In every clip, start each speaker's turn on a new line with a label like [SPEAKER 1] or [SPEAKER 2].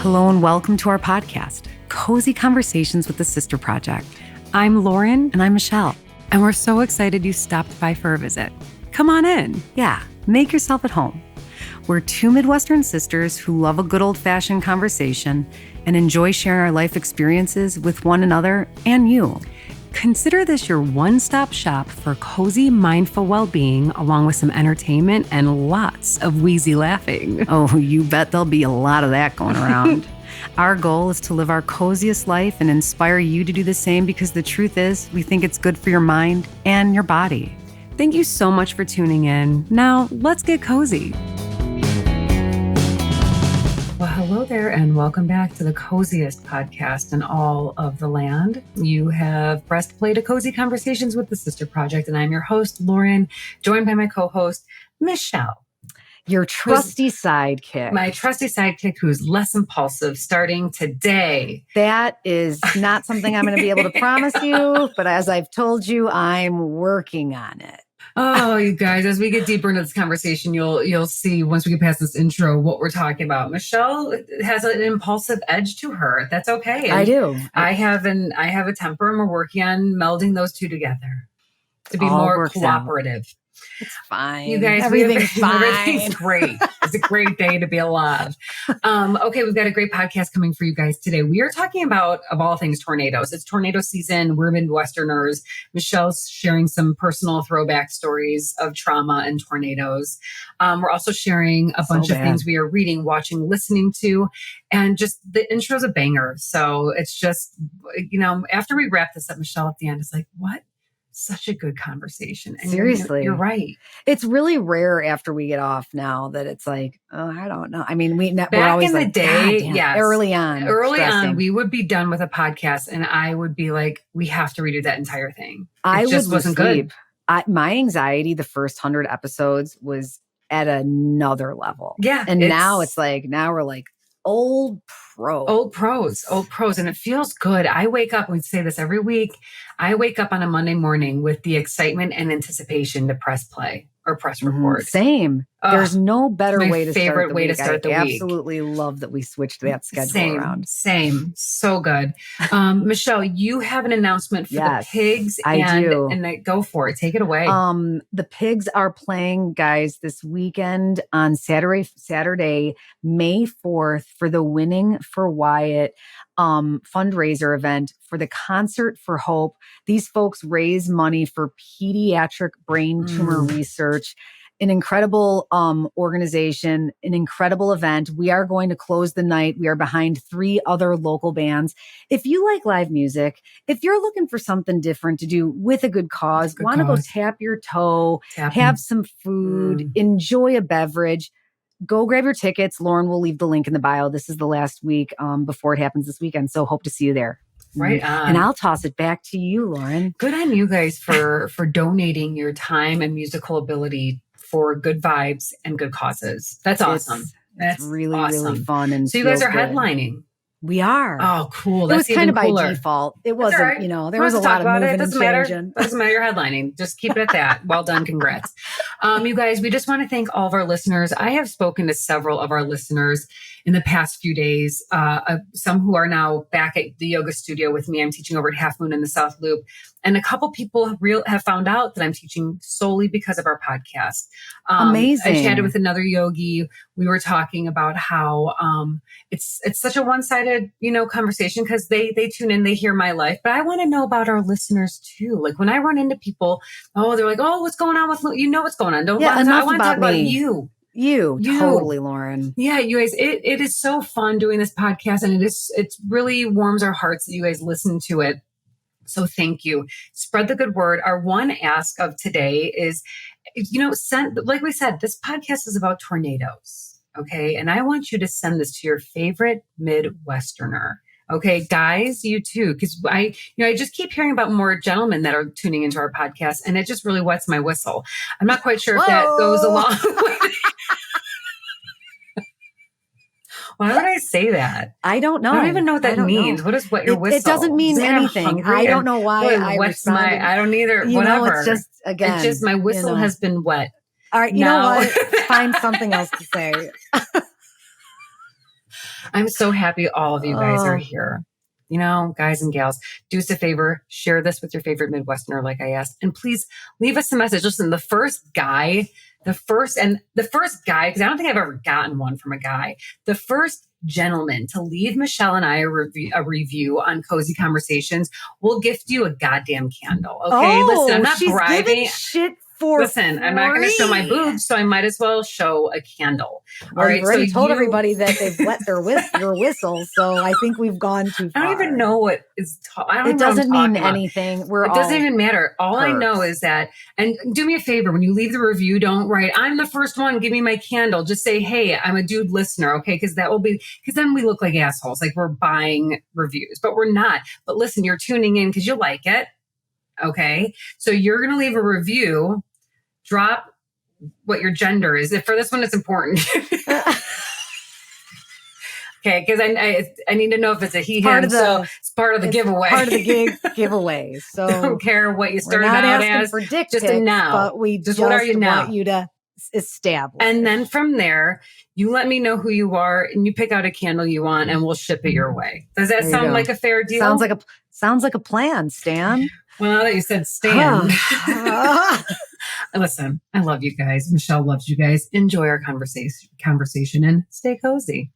[SPEAKER 1] Hello and welcome to our podcast, Cozy Conversations with the Sister Project. I'm Lauren. And I'm Michelle. And we're so excited you stopped by for a visit. Come on in. Yeah, make yourself at home. We're two Midwestern sisters who love a good old-fashioned conversation and enjoy sharing our life experiences with one another and you. Consider this your one-stop shop for cozy, mindful well-being, along with some entertainment and lots of wheezy laughing. Oh, you bet there'll be a lot of that going around. Our goal is to live our coziest life and inspire you to do the same because the truth is, we think it's good for your mind and your body. Thank you so much for tuning in. Now, let's get cozy. Well, hello there, and welcome back to the coziest podcast in all of the land. You have pressed play to Cozy Conversations with the Sister Project, and I'm your host, Lauren, joined by my co-host, Michelle.
[SPEAKER 2] Your trusty sidekick.
[SPEAKER 1] My trusty sidekick who's less impulsive starting today.
[SPEAKER 2] That is not something I'm going to be able to promise you, but as I've told you, I'm working on it.
[SPEAKER 1] Oh, you guys, as we get deeper into this conversation, you'll see once we get past this intro what we're talking about. Michelle has an impulsive edge to her. That's okay. And
[SPEAKER 2] I do.
[SPEAKER 1] I have a temper, and we're working on melding those two together to be more cooperative.
[SPEAKER 2] It's fine.
[SPEAKER 1] You guys,
[SPEAKER 2] everything's fine.
[SPEAKER 1] Everything's great. It's a great day to be alive. Okay, we've got a great podcast coming for you guys today. We are talking about, of all things, tornadoes. It's tornado season. We're Midwesterners. Michelle's sharing some personal throwback stories of trauma and tornadoes. We're also sharing a bunch of things we are reading, watching, listening to, and just the intro's a banger. So it's just, after we wrap this up, Michelle at the end is like, what? Such a good conversation. And
[SPEAKER 2] seriously.
[SPEAKER 1] You're right.
[SPEAKER 2] It's really rare after we get off now that it's like, oh, I don't know. I mean, we're always
[SPEAKER 1] in the
[SPEAKER 2] like,
[SPEAKER 1] day,
[SPEAKER 2] yes. Early on,
[SPEAKER 1] we would be done with a podcast and I would be like, we have to redo that entire thing.
[SPEAKER 2] I
[SPEAKER 1] just wasn't good.
[SPEAKER 2] My anxiety, the first 100 episodes was at another level.
[SPEAKER 1] Yeah.
[SPEAKER 2] And now we're like, old pros.
[SPEAKER 1] And it feels good. I wake up, we say this every week. I wake up on a Monday morning with the excitement and anticipation to press play or press record.
[SPEAKER 2] Same. There's no better way to start the week.
[SPEAKER 1] I
[SPEAKER 2] week. Absolutely love that we switched that schedule around.
[SPEAKER 1] Same. So good. Michelle, you have an announcement for the pigs.
[SPEAKER 2] I do.
[SPEAKER 1] And go for it. Take it away.
[SPEAKER 2] The pigs are playing, guys, this weekend on Saturday, May 4th for the Winning for Wyatt fundraiser event for the Concert for Hope. These folks raise money for pediatric brain tumor research. An incredible organization, an incredible event. We are going to close the night. We are behind 3 other local bands. If you like live music, if you're looking for something different to do with a good cause, want to go tap your toe, have some food, enjoy a beverage, go grab your tickets. Lauren will leave the link in the bio. This is the last week before it happens this weekend. So hope to see you there.
[SPEAKER 1] Right on.
[SPEAKER 2] And I'll toss it back to you, Lauren.
[SPEAKER 1] Good on you guys for donating your time and musical ability for good vibes and good causes. That's awesome. That's
[SPEAKER 2] really,
[SPEAKER 1] awesome.
[SPEAKER 2] really fun. And
[SPEAKER 1] so you guys are headlining.
[SPEAKER 2] We are.
[SPEAKER 1] Oh, cool.
[SPEAKER 2] It was kind of by default. It wasn't,
[SPEAKER 1] right.
[SPEAKER 2] There was a lot of moving and changing.
[SPEAKER 1] Doesn't matter. You're headlining. Just keep it at that. Well done. Congrats. You guys, we just want to thank all of our listeners. I have spoken to several of our listeners in the past few days, some who are now back at the yoga studio with me. I'm teaching over at Half Moon in the South Loop. And a couple people have found out that I'm teaching solely because of our podcast.
[SPEAKER 2] Amazing.
[SPEAKER 1] I chatted with another yogi. We were talking about how it's such a one-sided, conversation because they tune in, they hear my life. But I want to know about our listeners too. Like when I run into people, they're like, oh, what's going on with what's going on? I want to talk about you.
[SPEAKER 2] You totally, Lauren.
[SPEAKER 1] Yeah, you guys, it is so fun doing this podcast, and it really warms our hearts that you guys listen to it. So thank you. Spread the good word. Our one ask of today is, like we said, this podcast is about tornadoes. Okay. And I want you to send this to your favorite Midwesterner. Okay, guys, you too, because I just keep hearing about more gentlemen that are tuning into our podcast, and it just really wets my whistle. I'm not quite sure if that goes along with Why would I say that?
[SPEAKER 2] I don't know.
[SPEAKER 1] I don't even know what that means. What is wet your whistle?
[SPEAKER 2] It doesn't mean anything. I don't know why I responded.
[SPEAKER 1] I don't either. Whatever.
[SPEAKER 2] It's just, again.
[SPEAKER 1] It's just my whistle has been wet.
[SPEAKER 2] All right, you know what? Find something else to say.
[SPEAKER 1] I'm so happy all of you guys are here. You know, guys and gals, do us a favor, share this with your favorite Midwesterner, like I asked, and please leave us a message. Listen, the first guy, because I don't think I've ever gotten one from a guy, the first gentleman to leave Michelle and I a review on Cozy Conversations will gift you a goddamn candle. Okay, listen, I'm not bribing.
[SPEAKER 2] Shit
[SPEAKER 1] Listen, I'm not going to show my boobs, so I might as well show a candle.
[SPEAKER 2] Well, all right, you've already told everybody that they've wet your whistle, so I think we've gone too far.
[SPEAKER 1] I don't even know what is.
[SPEAKER 2] It doesn't mean anything.
[SPEAKER 1] It doesn't even matter. All I know is that, and do me a favor, when you leave the review, don't write, "I'm the first one, give me my candle." Just say, "Hey, I'm a dude listener," okay? Because then we look like assholes, like we're buying reviews, but we're not. But listen, you're tuning in because you like it, okay? So you're going to leave a review. Drop what your gender is. For this one, it's important. Okay, because I need to know if it's a he, him. So it's part of the giveaway.
[SPEAKER 2] Part of the giveaway. So
[SPEAKER 1] don't care what you started out as.
[SPEAKER 2] For dick
[SPEAKER 1] just
[SPEAKER 2] pics,
[SPEAKER 1] a now.
[SPEAKER 2] But we just
[SPEAKER 1] what are you now?
[SPEAKER 2] Want you to establish.
[SPEAKER 1] And then from there, you let me know who you are, and you pick out a candle you want, and we'll ship it your way. Does that sound like a fair deal?
[SPEAKER 2] Sounds like a plan, Stan.
[SPEAKER 1] Well, now that you said Stan. Listen, I love you guys. Michelle loves you guys. Enjoy our conversation and stay cozy.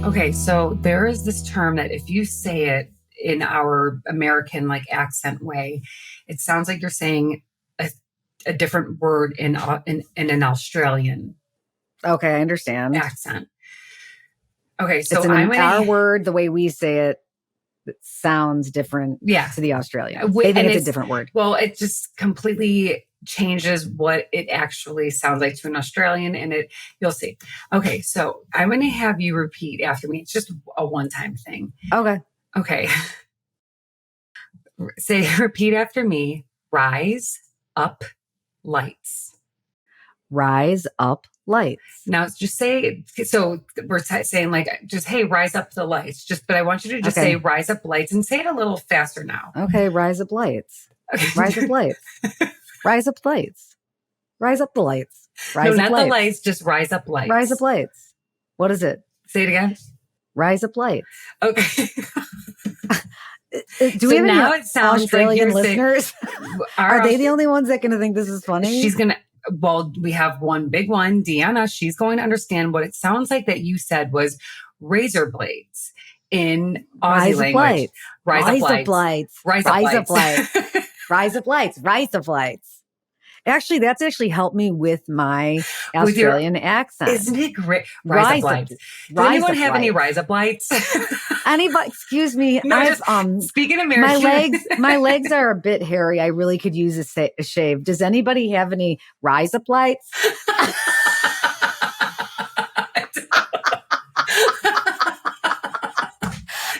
[SPEAKER 1] Okay, so there is this term that if you say it in our American accent way, it sounds like you're saying a different word in an Australian.
[SPEAKER 2] Okay, I understand.
[SPEAKER 1] Accent. Okay, so
[SPEAKER 2] our word, the way we say it sounds different to the Australian. They think it's a different word.
[SPEAKER 1] Well, it just completely changes what it actually sounds like to an Australian, and you'll see. Okay, so I'm going to have you repeat after me. It's just a one-time thing. Okay. Repeat after me. Rise up lights.
[SPEAKER 2] Rise up lights.
[SPEAKER 1] Now just say, so we're saying just, hey, rise up the lights. But I want you to just say rise up lights and say it a little faster now.
[SPEAKER 2] Okay. Rise up lights. Okay. Rise up lights. Rise up lights. Rise up the lights.
[SPEAKER 1] Rise up lights. The lights, just rise up lights.
[SPEAKER 2] Rise up lights. What is it?
[SPEAKER 1] Say it again.
[SPEAKER 2] Rise up lights.
[SPEAKER 1] Okay.
[SPEAKER 2] Do we have now it sounds Australian listeners? Are they the only ones that going to think this is funny?
[SPEAKER 1] Well, we have one big one, Deanna. She's going to understand what it sounds like that you said was razor blades in Aussie language. Rise up lights. Rise up lights.
[SPEAKER 2] Rise up lights. Rise up lights. Actually, that's helped me with my Australian accent.
[SPEAKER 1] Isn't it great? Rise up lights. Does anyone have any rise up lights?
[SPEAKER 2] Anybody? Excuse me.
[SPEAKER 1] No, speaking American.
[SPEAKER 2] My legs are a bit hairy. I really could use a shave. Does anybody have any rise up lights?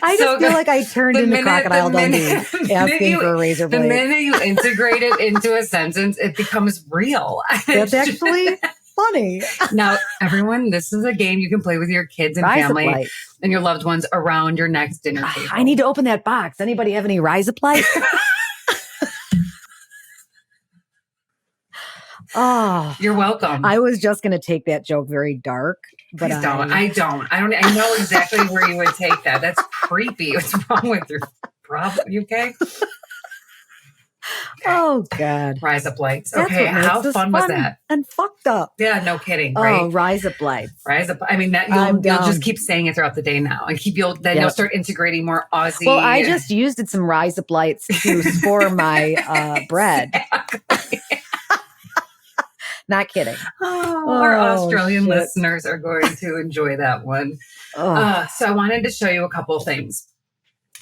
[SPEAKER 2] I just feel like I turned into Crocodile Dundee asking for a razor blade.
[SPEAKER 1] The minute you integrate it into a sentence, it becomes real.
[SPEAKER 2] That's actually funny.
[SPEAKER 1] Now, everyone, this is a game you can play with your kids and family and your loved ones around your next dinner table.
[SPEAKER 2] I need to open that box. Anybody have any rise up lights? Oh,
[SPEAKER 1] you're welcome.
[SPEAKER 2] I was just going to take that joke very dark, but
[SPEAKER 1] please don't. I know exactly where you would take that. That's creepy. What's wrong with your problem? You okay?
[SPEAKER 2] Oh God.
[SPEAKER 1] Rise up lights. Okay. How fun was that?
[SPEAKER 2] And fucked up.
[SPEAKER 1] Yeah, no kidding. Right?
[SPEAKER 2] Oh, rise up lights.
[SPEAKER 1] Rise up. I mean, that you'll just keep saying it throughout the day now, and you'll start integrating more Aussie.
[SPEAKER 2] Well, I just used some rise up lights to score my bread.
[SPEAKER 1] Exactly.
[SPEAKER 2] Not kidding.
[SPEAKER 1] Our Australian listeners are going to enjoy that one. So I wanted to show you a couple of things.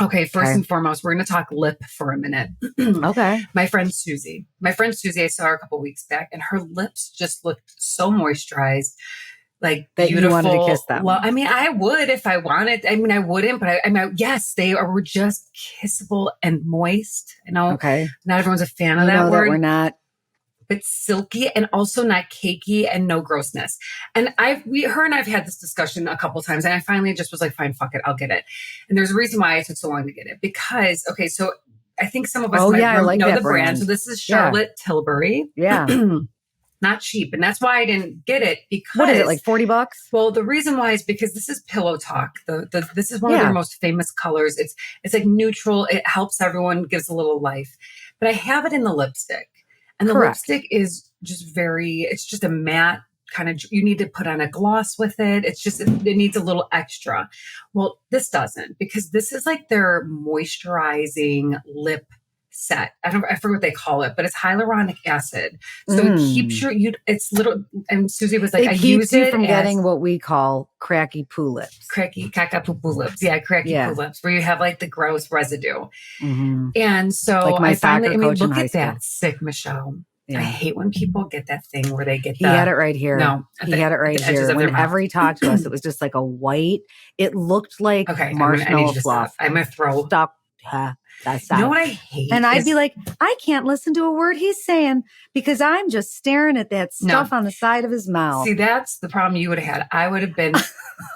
[SPEAKER 1] Okay, first and foremost, we're going to talk lip for a minute.
[SPEAKER 2] Okay.
[SPEAKER 1] My friend Susie, I saw her a couple of weeks back, and her lips just looked so moisturized. Like
[SPEAKER 2] that
[SPEAKER 1] beautiful.
[SPEAKER 2] You wanted to kiss them.
[SPEAKER 1] Well, I mean, I would if I wanted. I mean, I wouldn't, but yes, they were just kissable and moist.
[SPEAKER 2] Okay.
[SPEAKER 1] Not everyone's a fan of that word.
[SPEAKER 2] That we're not.
[SPEAKER 1] But silky and also not cakey and no grossness. And her and I've had this discussion a couple times, and I finally just was like, fine, fuck it, I'll get it. And there's a reason why I took so long to get it, because, so I think some of us might know the brand. So this is Charlotte Tilbury.
[SPEAKER 2] Yeah.
[SPEAKER 1] not cheap. And that's why I didn't get it, because
[SPEAKER 2] what is it, like $40?
[SPEAKER 1] Well, the reason why is because this is Pillow Talk. This is one of their most famous colors. It's like neutral. It helps everyone, gives a little life. But I have it in the lipstick. And the lipstick is just it's just a matte kind of, you need to put on a gloss with it. It's just, it needs a little extra. Well, this doesn't, because this is like their moisturizing lip set. I forget what they call it, but it's hyaluronic acid. So it keeps it's little, and Susie was like, I use it
[SPEAKER 2] from getting what we call cracky poo lips.
[SPEAKER 1] Cracky poo lips. Yeah, cracky poo lips, where you have like the gross residue. And so
[SPEAKER 2] like my soccer coach in high school.
[SPEAKER 1] That sick, Michelle. Yeah. I hate when people get that thing where they get
[SPEAKER 2] He had it right here.
[SPEAKER 1] No.
[SPEAKER 2] He had it right here. Whenever he talked to us, it was just like a white, it looked like marshmallow fluff.
[SPEAKER 1] I'm going to throw.
[SPEAKER 2] Stop.
[SPEAKER 1] You know what I hate?
[SPEAKER 2] And I'd be like, I can't listen to a word he's saying because I'm just staring at that stuff on the side of his mouth.
[SPEAKER 1] See, that's the problem you would have had. I would have been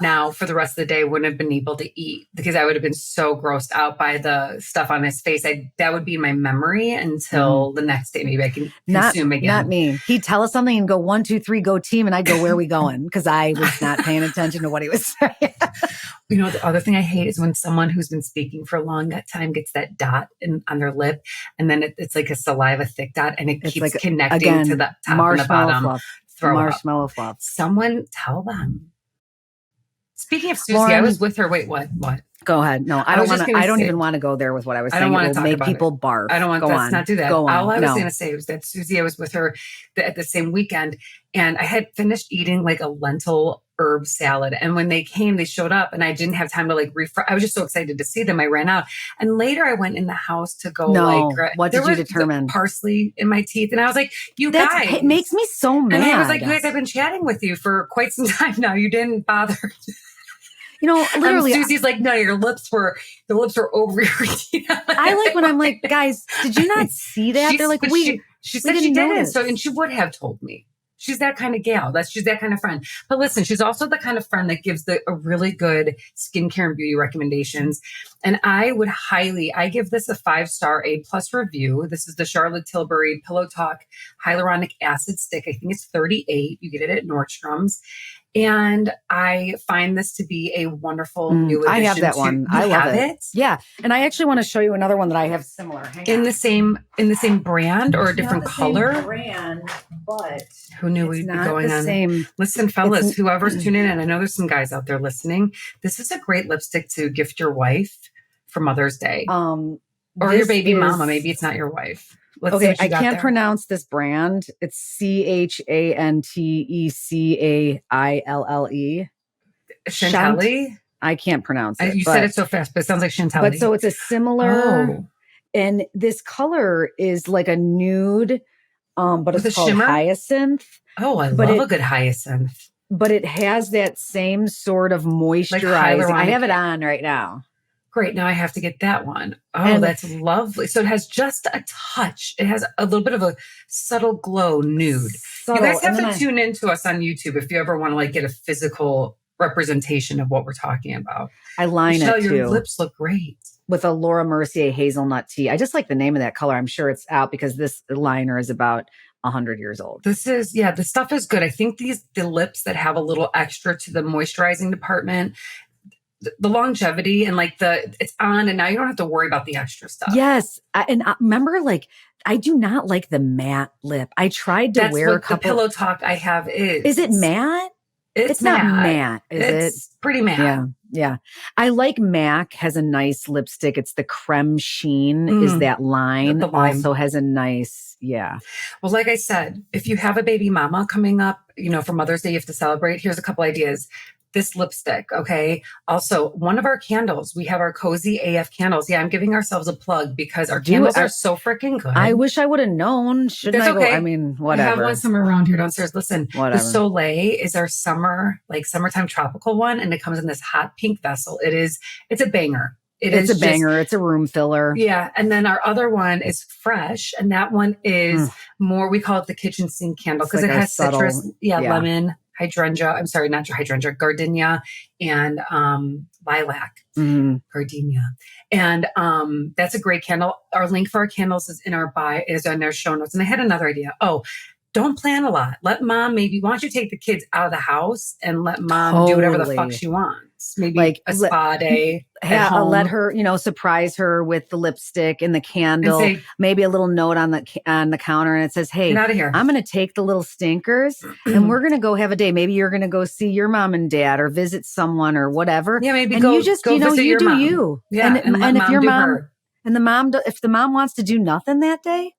[SPEAKER 1] now for the rest of the day, wouldn't have been able to eat because I would have been so grossed out by the stuff on his face. That would be in my memory until the next day. Maybe I can consume again.
[SPEAKER 2] Not me. He'd tell us something and go 1, 2, 3, go team. And I'd go, where are we going? Because I was not paying attention to what he was saying.
[SPEAKER 1] You know, the other thing I hate is when someone who's been speaking for a long time gets that dot on their lip, and then it's like a saliva thick dot, and it keeps like, connecting to the top and the bottom.
[SPEAKER 2] Fluff. Marshmallow fluff.
[SPEAKER 1] Someone tell them. Speaking of Susie, Lauren, I was with her. Wait, what?
[SPEAKER 2] Go ahead. No, I don't want to. I don't even want to go there with what I was saying. I don't want to make people barf.
[SPEAKER 1] I don't want. Let's not do that.
[SPEAKER 2] Go on.
[SPEAKER 1] All I was going to say was that Susie, I was with her at the same weekend, and I had finished eating like a lentil herb salad. And when they came, they showed up, and I didn't have time to like refresh. I was just so excited to see them. I ran out, and later I went in the house to go.
[SPEAKER 2] What did you determine?
[SPEAKER 1] Parsley in my teeth, and I was like, "You guys,"
[SPEAKER 2] it makes me so mad.
[SPEAKER 1] And I was like, "You guys, I've been chatting with you for quite some time now. You didn't bother."
[SPEAKER 2] You know, literally,
[SPEAKER 1] Susie's like, no, the lips were over your teeth.
[SPEAKER 2] I like when I'm like, guys, did you not see that? They're like,
[SPEAKER 1] she said she didn't. So, and she would have told me. She's that kind of gal. She's that kind of friend. But listen, she's also the kind of friend that gives a really good skincare and beauty recommendations. And I give this a 5-star A+ review. This is the Charlotte Tilbury Pillow Talk Hyaluronic Acid Stick. I think it's $38. You get it at Nordstrom's. And I find this to be a wonderful new addition.
[SPEAKER 2] I have that one. I love it. Yeah. And I actually want to show you another one that I have similar.
[SPEAKER 1] In the same brand or a different color?
[SPEAKER 2] Same brand, but
[SPEAKER 1] who knew we'd be going on?
[SPEAKER 2] Same.
[SPEAKER 1] Listen, fellas, whoever's tuning in, I know there's some guys out there listening. This is a great lipstick to gift your wife for Mother's Day. Or your baby mama. Maybe it's not your wife.
[SPEAKER 2] Okay, I can't pronounce this brand. It's CHANTECAILLE.
[SPEAKER 1] Chantilly?
[SPEAKER 2] I can't pronounce it.
[SPEAKER 1] You said it so fast, but it sounds like Chantilly.
[SPEAKER 2] But so it's a similar, and this color is like a nude, but it's called shimmer? Hyacinth.
[SPEAKER 1] Oh, I love a good hyacinth.
[SPEAKER 2] But it has that same sort of moisturizing. I have it on right now.
[SPEAKER 1] Great. Now I have to get that one. Oh, that's lovely. So it has just a touch. It has a little bit of a subtle glow nude. You guys have to tune into us on YouTube if you ever want to like get a physical representation of what we're talking about.
[SPEAKER 2] I line
[SPEAKER 1] Michelle,
[SPEAKER 2] it too.
[SPEAKER 1] Your lips look great.
[SPEAKER 2] With a Laura Mercier hazelnut tea. I just like the name of that color. I'm sure it's out because this liner is about 100 years old.
[SPEAKER 1] The stuff is good. I think the lips that have a little extra to the moisturizing department, the longevity and like it's on and now you don't have to worry about the extra stuff.
[SPEAKER 2] Yes. And I remember I do not like the matte lip. I tried to wear a couple.
[SPEAKER 1] The Pillow Talk I have is.
[SPEAKER 2] Is it matte? It's not matte, is it?
[SPEAKER 1] It's pretty matte.
[SPEAKER 2] Yeah. I like MAC has a nice lipstick. It's the creme sheen is that line. Also has a nice, Well,
[SPEAKER 1] like I said, if you have a baby mama coming up, for Mother's Day, you have to celebrate. Here's a couple ideas. This lipstick, okay? Also, one of our candles, we have our Cozy AF candles. Yeah, I'm giving ourselves a plug because our candles are so freaking good.
[SPEAKER 2] I wish I would have known. Shouldn't I go?
[SPEAKER 1] Okay.
[SPEAKER 2] I mean, whatever.
[SPEAKER 1] I have one somewhere around here downstairs. Listen,
[SPEAKER 2] whatever.
[SPEAKER 1] The Soleil is our summertime tropical one, and it comes in this hot pink vessel. It's a banger.
[SPEAKER 2] It's a banger. It's a room filler.
[SPEAKER 1] Yeah. And then our other one is fresh. And that one is more, we call it the kitchen sink candle because it has citrus, lemon, gardenia and lilac. Gardenia. And that's a great candle. Our link for our candles is in our show notes. And I had another idea. don't plan a lot. Let mom maybe, why don't you take the kids out of the house and let mom do whatever the fuck she wants? Maybe
[SPEAKER 2] Like,
[SPEAKER 1] a spa day at home.
[SPEAKER 2] Let her, surprise her with the lipstick and the candle,
[SPEAKER 1] and say,
[SPEAKER 2] maybe a little note on the counter, and it says, "Hey,
[SPEAKER 1] get out of here.
[SPEAKER 2] I'm going to take the little stinkers, and we're going to go have a day. Maybe you're going to go see your mom and dad, or visit someone, or whatever.
[SPEAKER 1] Yeah, maybe
[SPEAKER 2] and
[SPEAKER 1] go.
[SPEAKER 2] You just,
[SPEAKER 1] go visit
[SPEAKER 2] you
[SPEAKER 1] your
[SPEAKER 2] do
[SPEAKER 1] mom.
[SPEAKER 2] you.
[SPEAKER 1] Yeah,
[SPEAKER 2] and if your mom
[SPEAKER 1] her.
[SPEAKER 2] and if the mom wants to do nothing that day,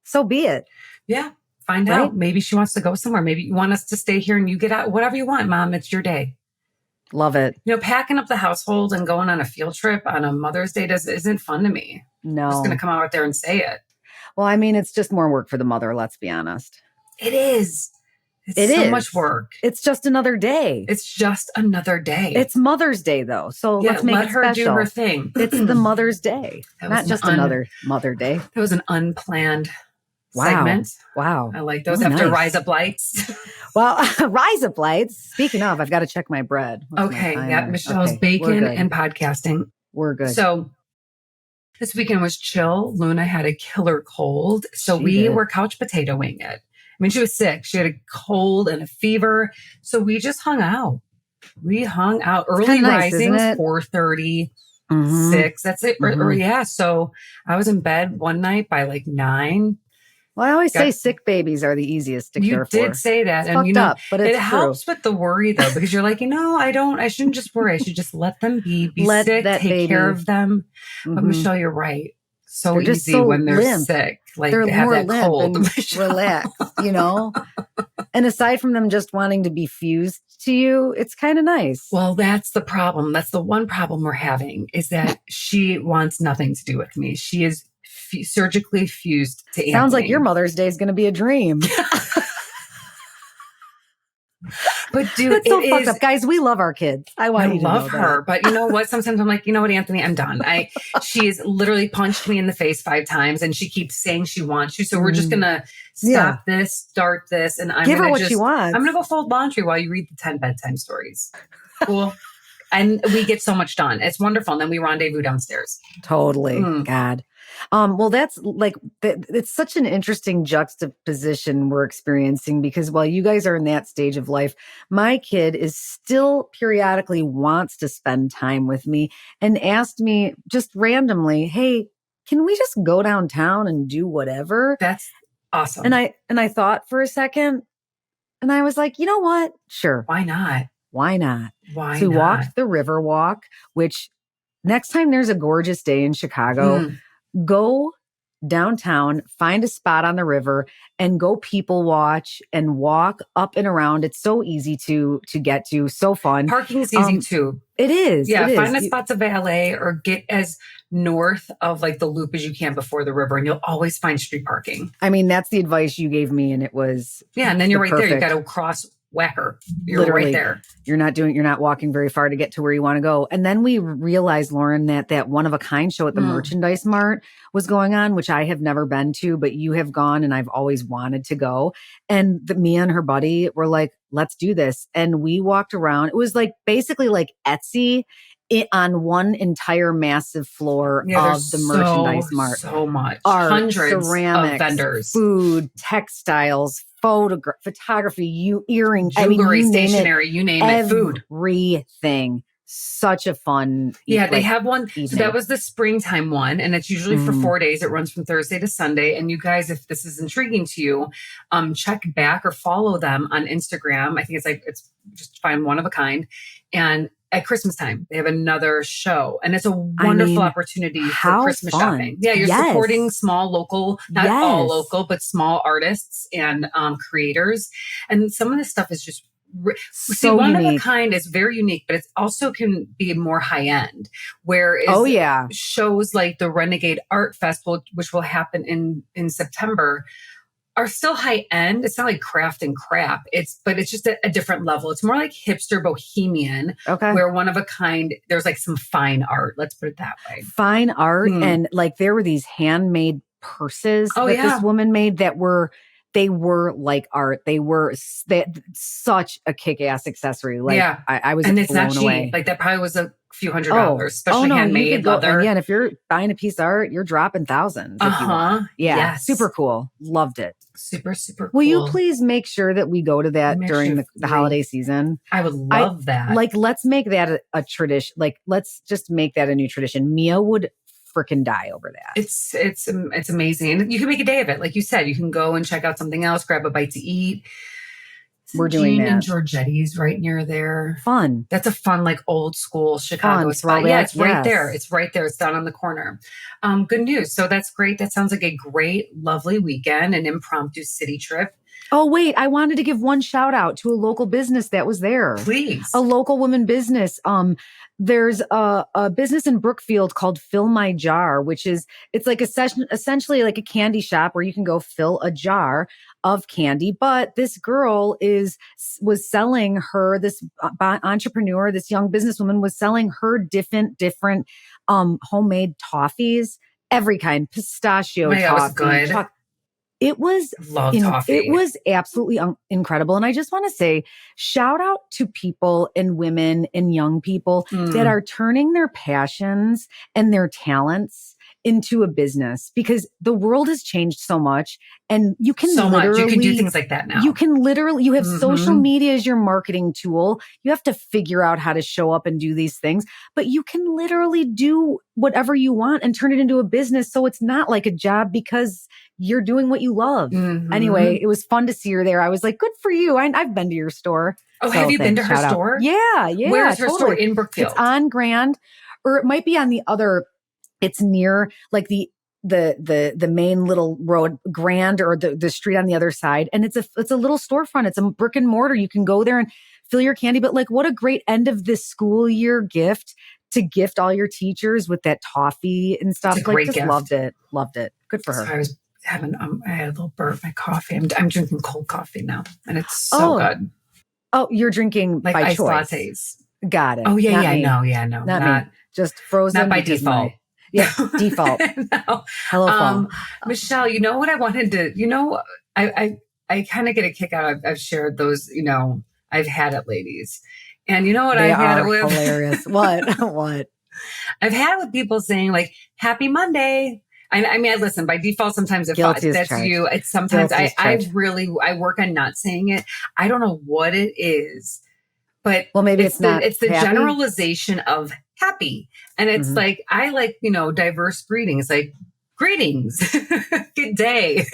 [SPEAKER 2] so be it.
[SPEAKER 1] Yeah, find out. Maybe she wants to go somewhere. Maybe you want us to stay here and you get out. Whatever you want, mom. It's your day.
[SPEAKER 2] Love it.
[SPEAKER 1] Packing up the household and going on a field trip on a Mother's Day isn't fun to me.
[SPEAKER 2] No.
[SPEAKER 1] I'm just going to come out there and say it.
[SPEAKER 2] Well, I mean, it's just more work for the mother, let's be honest.
[SPEAKER 1] It is. It's so much work.
[SPEAKER 2] It's just another day.
[SPEAKER 1] It's just another day.
[SPEAKER 2] It's Mother's Day, though. So let's make it special.
[SPEAKER 1] Let her do her thing.
[SPEAKER 2] It's the Mother's Day. Not just another Mother Day.
[SPEAKER 1] That was an unplanned segment.
[SPEAKER 2] Wow.
[SPEAKER 1] I like those after
[SPEAKER 2] nice.
[SPEAKER 1] Rise Up Lights.
[SPEAKER 2] Well, Rise Up Lights. Speaking of, I've got to check my bread.
[SPEAKER 1] Okay. Yeah. Michelle's baking and podcasting.
[SPEAKER 2] We're good.
[SPEAKER 1] So this weekend was chill. Luna had a killer cold. So we were couch potatoing it. I mean, she was sick. She had a cold and a fever. So we just hung out. We hung out. Early rising, 4:30. 6. That's it. Yeah. So I was in bed one night by like 9.
[SPEAKER 2] Well, I always say sick babies are the easiest to care for.
[SPEAKER 1] You did say that.
[SPEAKER 2] It's fucked up, but it's
[SPEAKER 1] it helps with the worry though, because you're like, I shouldn't just worry. I should just let them be sick, take care of them. But Michelle, you're right. So they're easy when they're limp. Sick. Like
[SPEAKER 2] they're
[SPEAKER 1] they have
[SPEAKER 2] more
[SPEAKER 1] that cold.
[SPEAKER 2] And relaxed, And aside from them just wanting to be fused to you, it's kind of nice.
[SPEAKER 1] Well, that's the problem. That's the one problem we're having, is that she wants nothing to do with me. She is surgically fused to Anthony.
[SPEAKER 2] Sounds like your Mother's Day is going to be a dream.
[SPEAKER 1] But dude,
[SPEAKER 2] it's so fucked up. Guys, we love our kids. I
[SPEAKER 1] love her. But you know what? Sometimes I'm like, you know what, Anthony, I'm done. She's literally punched me in the face 5 times and she keeps saying she wants you. So we're just going to stop this, start this. And I'm
[SPEAKER 2] give her what
[SPEAKER 1] she
[SPEAKER 2] wants.
[SPEAKER 1] I'm going to go fold laundry while you read the 10 bedtime stories. Cool. And we get so much done. It's wonderful. And then we rendezvous downstairs.
[SPEAKER 2] Totally. God. Well, that's like, it's such an interesting juxtaposition we're experiencing, because while you guys are in that stage of life, my kid is still periodically wants to spend time with me and asked me just randomly, hey, can we just go downtown and do whatever?
[SPEAKER 1] That's awesome.
[SPEAKER 2] And I thought for a second and I was like, you know what? Sure.
[SPEAKER 1] Why not?
[SPEAKER 2] Why not?
[SPEAKER 1] Why
[SPEAKER 2] so
[SPEAKER 1] not?
[SPEAKER 2] We walked the river walk, which next time there's a gorgeous day in Chicago, go downtown, find a spot on the river and go people watch and walk up and around. It's so easy to get to. So fun.
[SPEAKER 1] Parking is easy too.
[SPEAKER 2] It is.
[SPEAKER 1] Yeah. Find a spot to valet or get as north of like the loop as you can before the river, and you'll always find street parking.
[SPEAKER 2] I mean, that's the advice you gave me, and it was
[SPEAKER 1] and then you're right there. You got to cross Whacker. You're literally right there.
[SPEAKER 2] You're not walking very far to get to where you want to go. And then we realized, Lauren, that one of a kind show at the Merchandise Mart was going on, which I have never been to, but you have gone and I've always wanted to go. And me and her buddy were like, let's do this. And we walked around. It was like basically like Etsy on one entire massive floor of the Merchandise Mart.
[SPEAKER 1] So much.
[SPEAKER 2] Art,
[SPEAKER 1] hundreds
[SPEAKER 2] ceramics,
[SPEAKER 1] of vendors.
[SPEAKER 2] Food, textiles, photography, earrings,
[SPEAKER 1] jewelry, stationery, you name it, food.
[SPEAKER 2] Everything. Such a fun.
[SPEAKER 1] They have one. Evening. So that was the springtime one. And it's usually for 4 days. It runs from Thursday to Sunday. And you guys, if this is intriguing to you, check back or follow them on Instagram. I think it's just find one of a kind. And at Christmas time, they have another show, and it's a wonderful opportunity for Christmas shopping. Yeah, you're supporting small local, not all local, but small artists and creators. And some of this stuff is just
[SPEAKER 2] so
[SPEAKER 1] one
[SPEAKER 2] unique.
[SPEAKER 1] Of a kind is very unique, but it also can be more high end. Whereas shows like the Renegade Art Festival, which will happen in September, are still high end. It's not like craft and crap. But it's just a different level. It's more like hipster bohemian, where one of a kind, there's like some fine art. Let's put it that way.
[SPEAKER 2] Fine art. And like there were these handmade purses that this woman made that were they were like art. They were such a kick-ass accessory. Like I was
[SPEAKER 3] and it's
[SPEAKER 2] blown
[SPEAKER 3] not cheap.
[SPEAKER 2] away.
[SPEAKER 3] Like that probably was a few $100s, especially
[SPEAKER 2] no,
[SPEAKER 3] handmade leather.
[SPEAKER 2] And if you're buying a piece of art, you're dropping thousands. If you want. Yeah,
[SPEAKER 3] yes.
[SPEAKER 2] Super cool. Loved it.
[SPEAKER 3] Super, super cool.
[SPEAKER 2] Will you please make sure that we go to that during the holiday season?
[SPEAKER 3] I would love that.
[SPEAKER 2] Like, let's make that a tradition. Like, let's just make that a new tradition. Mia would freaking die over that.
[SPEAKER 3] It's amazing. And you can make a day of it. Like you said, you can go and check out something else, grab a bite to eat.
[SPEAKER 2] We're doing that.
[SPEAKER 3] And Giorgetti's right near there.
[SPEAKER 2] Fun.
[SPEAKER 3] That's a fun, like old school Chicago spot. Yeah, it's right there. It's right there. It's down on the corner. Good news. So that's great. That sounds like a great, lovely weekend, an impromptu city trip.
[SPEAKER 2] Oh, wait, I wanted to give one shout out to a local business that was there.
[SPEAKER 3] Please.
[SPEAKER 2] A local woman business. There's a business in Brookfield called Fill My Jar, it's like essentially like a candy shop where you can go fill a jar of candy. But this girl was selling this entrepreneur, this young businesswoman was selling her different homemade toffees, every kind, pistachio toffee.
[SPEAKER 3] Was good.
[SPEAKER 2] It was
[SPEAKER 3] toffee.
[SPEAKER 2] It was absolutely incredible. And I just want to say, shout out to people and women and young people that are turning their passions and their talents into a business, because the world has changed so much, and you can
[SPEAKER 3] you can do things like that now.
[SPEAKER 2] You have social media as your marketing tool. You have to figure out how to show up and do these things, but you can literally do whatever you want and turn it into a business. So it's not like a job, because you're doing what you love. Anyway, it was fun to see her there. I was like, good for you. I've been to your store.
[SPEAKER 3] Oh, have you been to her store?
[SPEAKER 2] Yeah.
[SPEAKER 3] Where's her store? In Brookfield?
[SPEAKER 2] It's on Grand, or it might be on the other. It's near like the main little road, Grand, or the street on the other side. And it's a little storefront. It's a brick and mortar. You can go there and fill your candy. But like, what a great end of this school year gift to gift all your teachers with that toffee and stuff.
[SPEAKER 3] It's a great
[SPEAKER 2] gift. Loved it. Good for her.
[SPEAKER 3] So I was having I had a little burp in my coffee. I'm drinking cold coffee now, and it's so good.
[SPEAKER 2] Oh, you're drinking
[SPEAKER 3] like
[SPEAKER 2] by
[SPEAKER 3] iced
[SPEAKER 2] choice.
[SPEAKER 3] lattes.
[SPEAKER 2] Got it.
[SPEAKER 3] Oh yeah,
[SPEAKER 2] no, not me. Just frozen.
[SPEAKER 3] Not by default.
[SPEAKER 2] Yeah, default.
[SPEAKER 3] No.
[SPEAKER 2] Hello, fall.
[SPEAKER 3] Michelle, you know what I wanted to, I kind of get a kick out. I've shared those, I've had it, ladies. And you know what I've had it with?
[SPEAKER 2] Hilarious. What?
[SPEAKER 3] I've had it with people saying like, happy Monday. I mean, listen, by default, sometimes if that's charged. You, it's sometimes I work on not saying it. I don't know what it is, but
[SPEAKER 2] maybe
[SPEAKER 3] it's
[SPEAKER 2] not.
[SPEAKER 3] It's the
[SPEAKER 2] happy?
[SPEAKER 3] generalization of happy. And it's like, I like, diverse greetings, like greetings, good day.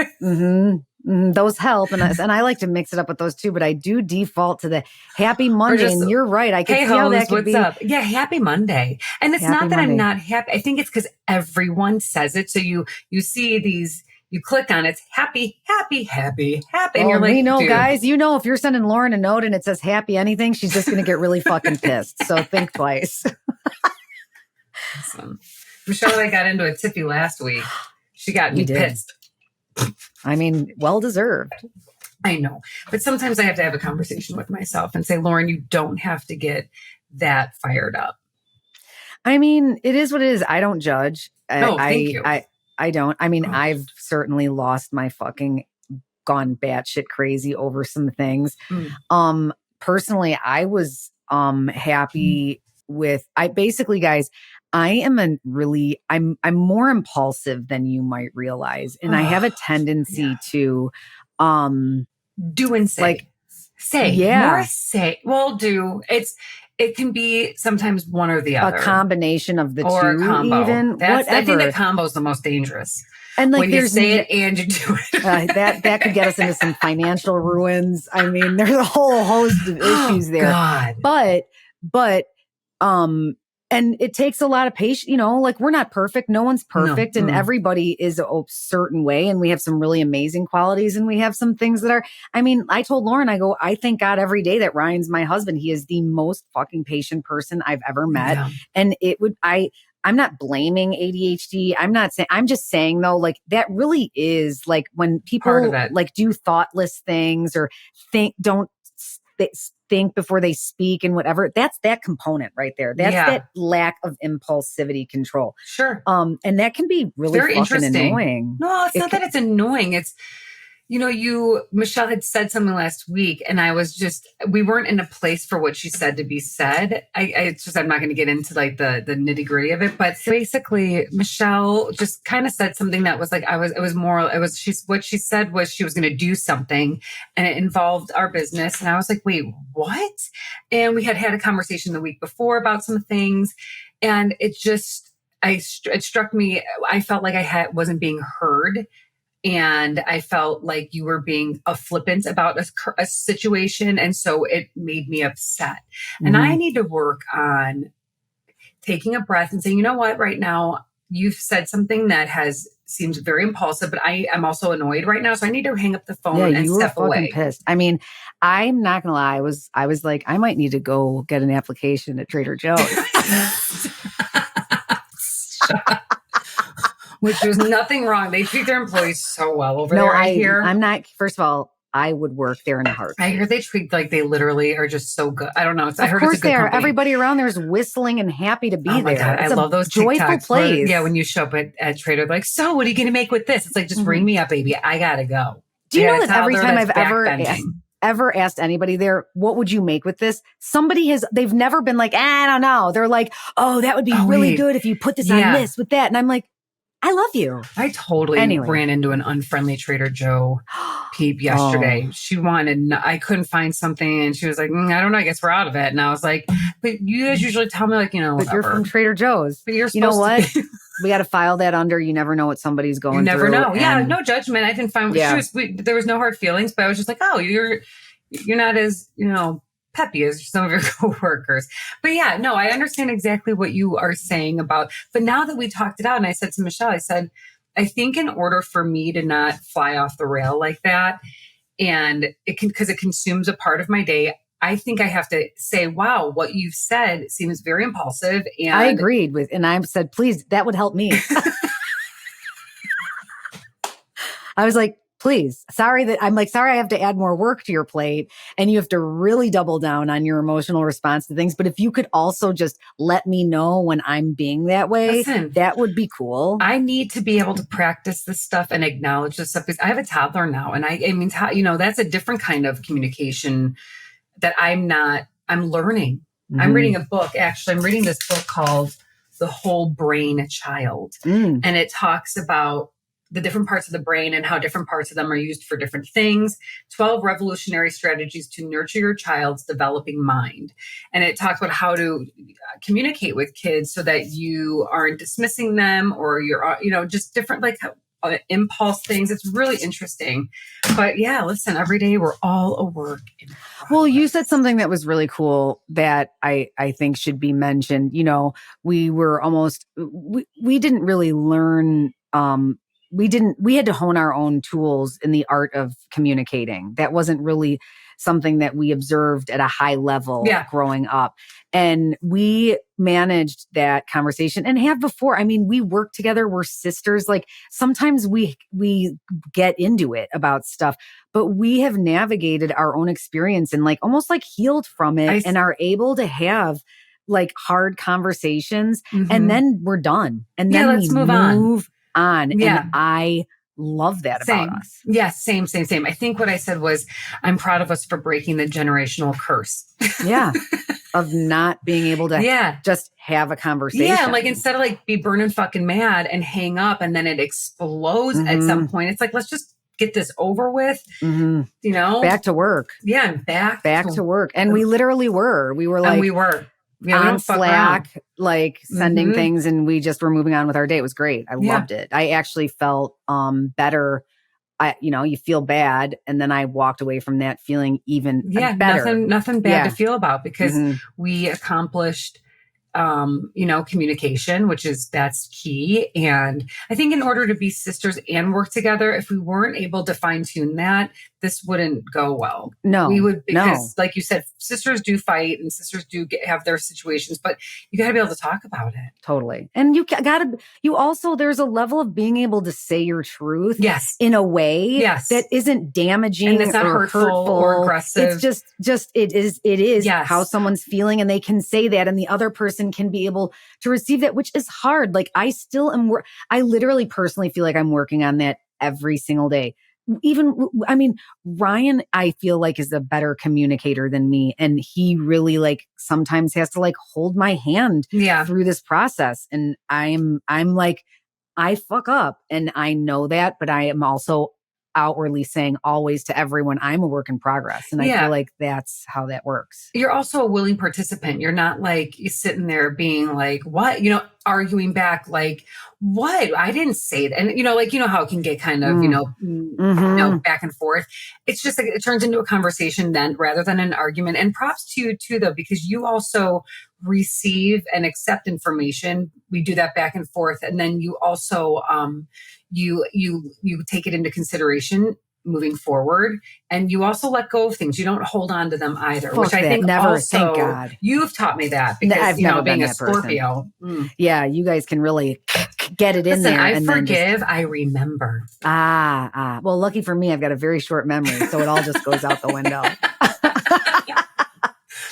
[SPEAKER 2] Those help. And I like to mix it up with those too, but I do default to the happy Monday. And you're right. I can see how that could be.
[SPEAKER 3] Up? Yeah. Happy Monday. And it's not that Monday. I'm not happy. I think it's because everyone says it. So you see these, you click on it, it's happy. And you're like,
[SPEAKER 2] we know,
[SPEAKER 3] dude.
[SPEAKER 2] guys, if you're sending Lauren a note and it says happy anything, she's just going to get really fucking pissed. So think twice.
[SPEAKER 3] Awesome. Michelle and I got into a tiffy last week. She got me pissed.
[SPEAKER 2] I mean, well deserved.
[SPEAKER 3] I know. But sometimes I have to have a conversation with myself and say, Lauren, you don't have to get that fired up.
[SPEAKER 2] I mean, it is what it is. I don't judge.
[SPEAKER 3] Thank you.
[SPEAKER 2] I don't. I mean, I've certainly lost my fucking gone batshit crazy over some things. Personally, I was happy with guys, I am I'm more impulsive than you might realize. And I have a tendency to
[SPEAKER 3] do and say.
[SPEAKER 2] Like
[SPEAKER 3] say.
[SPEAKER 2] Yeah.
[SPEAKER 3] More say. Well, do. It can be sometimes one or the other.
[SPEAKER 2] A combination of the
[SPEAKER 3] or
[SPEAKER 2] two.
[SPEAKER 3] A combo.
[SPEAKER 2] Even.
[SPEAKER 3] I think the combo is the most dangerous.
[SPEAKER 2] And like,
[SPEAKER 3] when you say it and you do it.
[SPEAKER 2] that could get us into some financial ruins. I mean, there's a whole host of issues there.
[SPEAKER 3] God.
[SPEAKER 2] But and it takes a lot of patience, like we're not perfect. No one's perfect. And everybody is a certain way. And we have some really amazing qualities. And we have some things that are, I told Lauren, I thank God every day that Ryan's my husband. He is the most fucking patient person I've ever met. Yeah. And I'm not blaming ADHD. I'm just saying though, like that really is like when people like do thoughtless things or don't think before they speak and whatever. That's that component right there. That's that lack of impulsivity control.
[SPEAKER 3] Sure.
[SPEAKER 2] And that can be really
[SPEAKER 3] very
[SPEAKER 2] fucking
[SPEAKER 3] interesting.
[SPEAKER 2] Annoying.
[SPEAKER 3] No, it's not that it's annoying. Michelle had said something last week, and we weren't in a place for what she said to be said. I'm not going to get into like the nitty gritty of it, but basically Michelle just kind of said something that was like, what she said was she was going to do something and it involved our business. And I was like, wait, what? And we had a conversation the week before about some things, and it struck me. I felt like I wasn't being heard. And I felt like you were being flippant about a situation. And so it made me upset. And I need to work on taking a breath and saying, you know what, right now, you've said something that seems very impulsive, but I am also annoyed right now. So I need to hang up the phone and step away.
[SPEAKER 2] You were fucking pissed. I mean, I'm not going to lie. I was like, I might need to go get an application at Trader Joe's.
[SPEAKER 3] Which there's nothing wrong. They treat their employees so well over there. I hear.
[SPEAKER 2] I'm not. First of all, I would work there in a heartbeat.
[SPEAKER 3] I hear they treat like they literally are just so good. I don't know. I heard
[SPEAKER 2] it's a good
[SPEAKER 3] they are.
[SPEAKER 2] Company. Everybody around there is whistling and happy to be there.
[SPEAKER 3] God, I love those
[SPEAKER 2] joyful
[SPEAKER 3] TikToks
[SPEAKER 2] place.
[SPEAKER 3] When you show up at Trader, like, so what are you going to make with this? It's like, just ring me up, baby. I gotta go.
[SPEAKER 2] Do you know that every time I've ever asked anybody there, what would you make with this? They've never been like, I don't know. They're like, oh, that would be really good if you put this on this with that. And I'm like, I love you.
[SPEAKER 3] I totally ran into an unfriendly Trader Joe peep yesterday. She I couldn't find something, and she was like, I don't know, I guess we're out of it. And I was like, but you guys usually tell me, like,
[SPEAKER 2] but
[SPEAKER 3] whatever.
[SPEAKER 2] You're from Trader Joe's.
[SPEAKER 3] But you're supposed
[SPEAKER 2] to be. We got to file that under. You never know what somebody's going through.
[SPEAKER 3] You never know. Yeah, no judgment. I didn't find. Yeah. There was no hard feelings, but I was just like, oh, you're not as peppy as some of your coworkers. But yeah, no, I understand exactly what you are saying about. But now that we talked it out, and I said to Michelle, I think in order for me to not fly off the rail like that, and because it consumes a part of my day, I think I have to say, wow, what you've said seems very impulsive. And
[SPEAKER 2] I agreed with, and I said, please, that would help me. I was like, please, sorry I have to add more work to your plate, and you have to really double down on your emotional response to things. But if you could also just let me know when I'm being that way, that would be cool.
[SPEAKER 3] I need to be able to practice this stuff and acknowledge this stuff, because I have a toddler now. And I mean, that's a different kind of communication that I'm learning. Mm-hmm. I'm reading a book. Actually, I'm reading this book called The Whole Brain Child. And it talks about the different parts of the brain and how different parts of them are used for different things. 12 revolutionary strategies to nurture your child's developing mind. And it talks about how to communicate with kids so that you aren't dismissing them, or you're, just different, like impulse things. It's really interesting. But yeah, listen, every day we're all a work in progress.
[SPEAKER 2] Well, you said something that was really cool that I think should be mentioned. We were we didn't really learn, we had to hone our own tools in the art of communicating. That wasn't really something that we observed at a high level growing up. And we managed that conversation and have before. I mean, we work together. We're sisters. Like sometimes we get into it about stuff, but we have navigated our own experience and like almost like healed from it and are able to have like hard conversations, and then we're done. And then
[SPEAKER 3] let's move on.
[SPEAKER 2] Yeah. And I love that about us.
[SPEAKER 3] Yes, same. I think what I said was, I'm proud of us for breaking the generational curse.
[SPEAKER 2] Yeah. Of not being able to just have a conversation.
[SPEAKER 3] Yeah, like instead of like be burning fucking mad and hang up and then it explodes at some point, it's like, let's just get this over with,
[SPEAKER 2] Back to work.
[SPEAKER 3] Yeah, back
[SPEAKER 2] to work. And we literally were. We were like...
[SPEAKER 3] And we were.
[SPEAKER 2] Yeah, on Slack, like sending things, and we just were moving on with our day. It was great. I loved it. I actually felt better. You feel bad, and then I walked away from that feeling even better.
[SPEAKER 3] Nothing bad to feel about, because we accomplished communication, that's key. And I think in order to be sisters and work together, if we weren't able to fine tune that, this wouldn't go well.
[SPEAKER 2] No,
[SPEAKER 3] we would, because like you said, sisters do fight and sisters do have their situations, but you got to be able to talk about it.
[SPEAKER 2] Totally. And there's a level of being able to say your truth in a way that isn't damaging
[SPEAKER 3] and it's not hurtful or aggressive.
[SPEAKER 2] It's just, it is how someone's feeling, and they can say that, and the other person can be able to receive that, which is hard. Like I literally personally feel like I'm working on that every single day. I mean, Ryan, I feel like is a better communicator than me. And he really like sometimes has to like hold my hand through this process. And I'm like, I fuck up and I know that, but I am also outwardly saying always to everyone, I'm a work in progress. And I feel like that's how that works.
[SPEAKER 3] You're also a willing participant. You're not like you're sitting there being like, what, arguing back, like, what? I didn't say that. And, like, how it can get kind of, back and forth. It's just like, it turns into a conversation then rather than an argument. And props to you too, though, because you also receive and accept information. We do that back and forth. And then you also, you take it into consideration moving forward, and you also let go of things. You don't hold on to them either, which I think
[SPEAKER 2] never.
[SPEAKER 3] Also,
[SPEAKER 2] thank God,
[SPEAKER 3] you've taught me that because
[SPEAKER 2] I've never
[SPEAKER 3] being
[SPEAKER 2] been
[SPEAKER 3] a Scorpio.
[SPEAKER 2] Yeah, you guys can really get it in there.
[SPEAKER 3] I forgive, I remember.
[SPEAKER 2] Well, lucky for me, I've got a very short memory, so it all just goes out the window.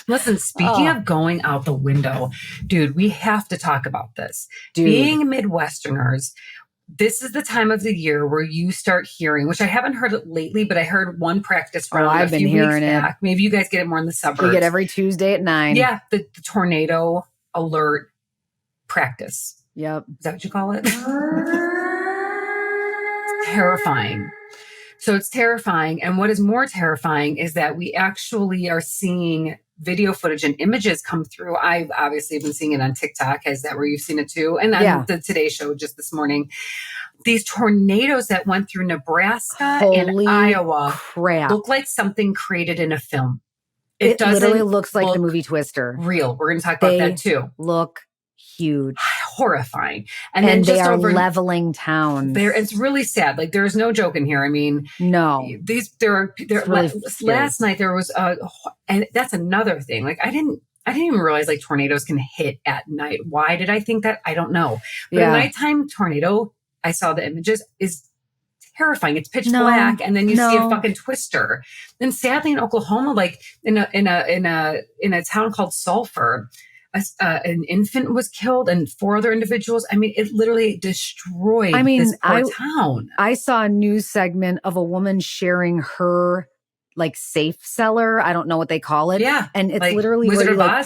[SPEAKER 3] Listen, speaking of going out the window, dude, we have to talk about this. Being Midwesterners, this is the time of the year where you start hearing, which I haven't heard it lately, but I heard one practice round
[SPEAKER 2] I've been hearing it.
[SPEAKER 3] Back. Maybe you guys get it more in the suburbs.
[SPEAKER 2] We get every Tuesday at 9.
[SPEAKER 3] Yeah, the tornado alert practice.
[SPEAKER 2] Yep.
[SPEAKER 3] Is that what you call it? It's terrifying. So it's terrifying. And what is more terrifying is that we actually are seeing video footage and images come through. I've obviously been seeing it on TikTok. Is that where you've seen it too? And on the Today Show just this morning. These tornadoes that went through Nebraska and Iowa look like something created in a film.
[SPEAKER 2] It literally looks like the movie Twister.
[SPEAKER 3] Real. We're going to talk about that too.
[SPEAKER 2] Look huge.
[SPEAKER 3] Horrifying.
[SPEAKER 2] And then they are leveling towns.
[SPEAKER 3] It's really sad. Like there's no joke in here. I mean,
[SPEAKER 2] no.
[SPEAKER 3] Last night there was and that's another thing. Like I didn't even realize like tornadoes can hit at night. Why did I think that? I don't know. But a nighttime tornado, I saw the images, is terrifying. It's pitch black, and then you see a fucking twister. Then sadly in Oklahoma, like in a town called Sulphur, an infant was killed and 4 other individuals. I mean, it literally destroyed this poor town.
[SPEAKER 2] I saw a news segment of a woman sharing her like safe cellar. I don't know what they call it.
[SPEAKER 3] Yeah.
[SPEAKER 2] And it's like literally where you like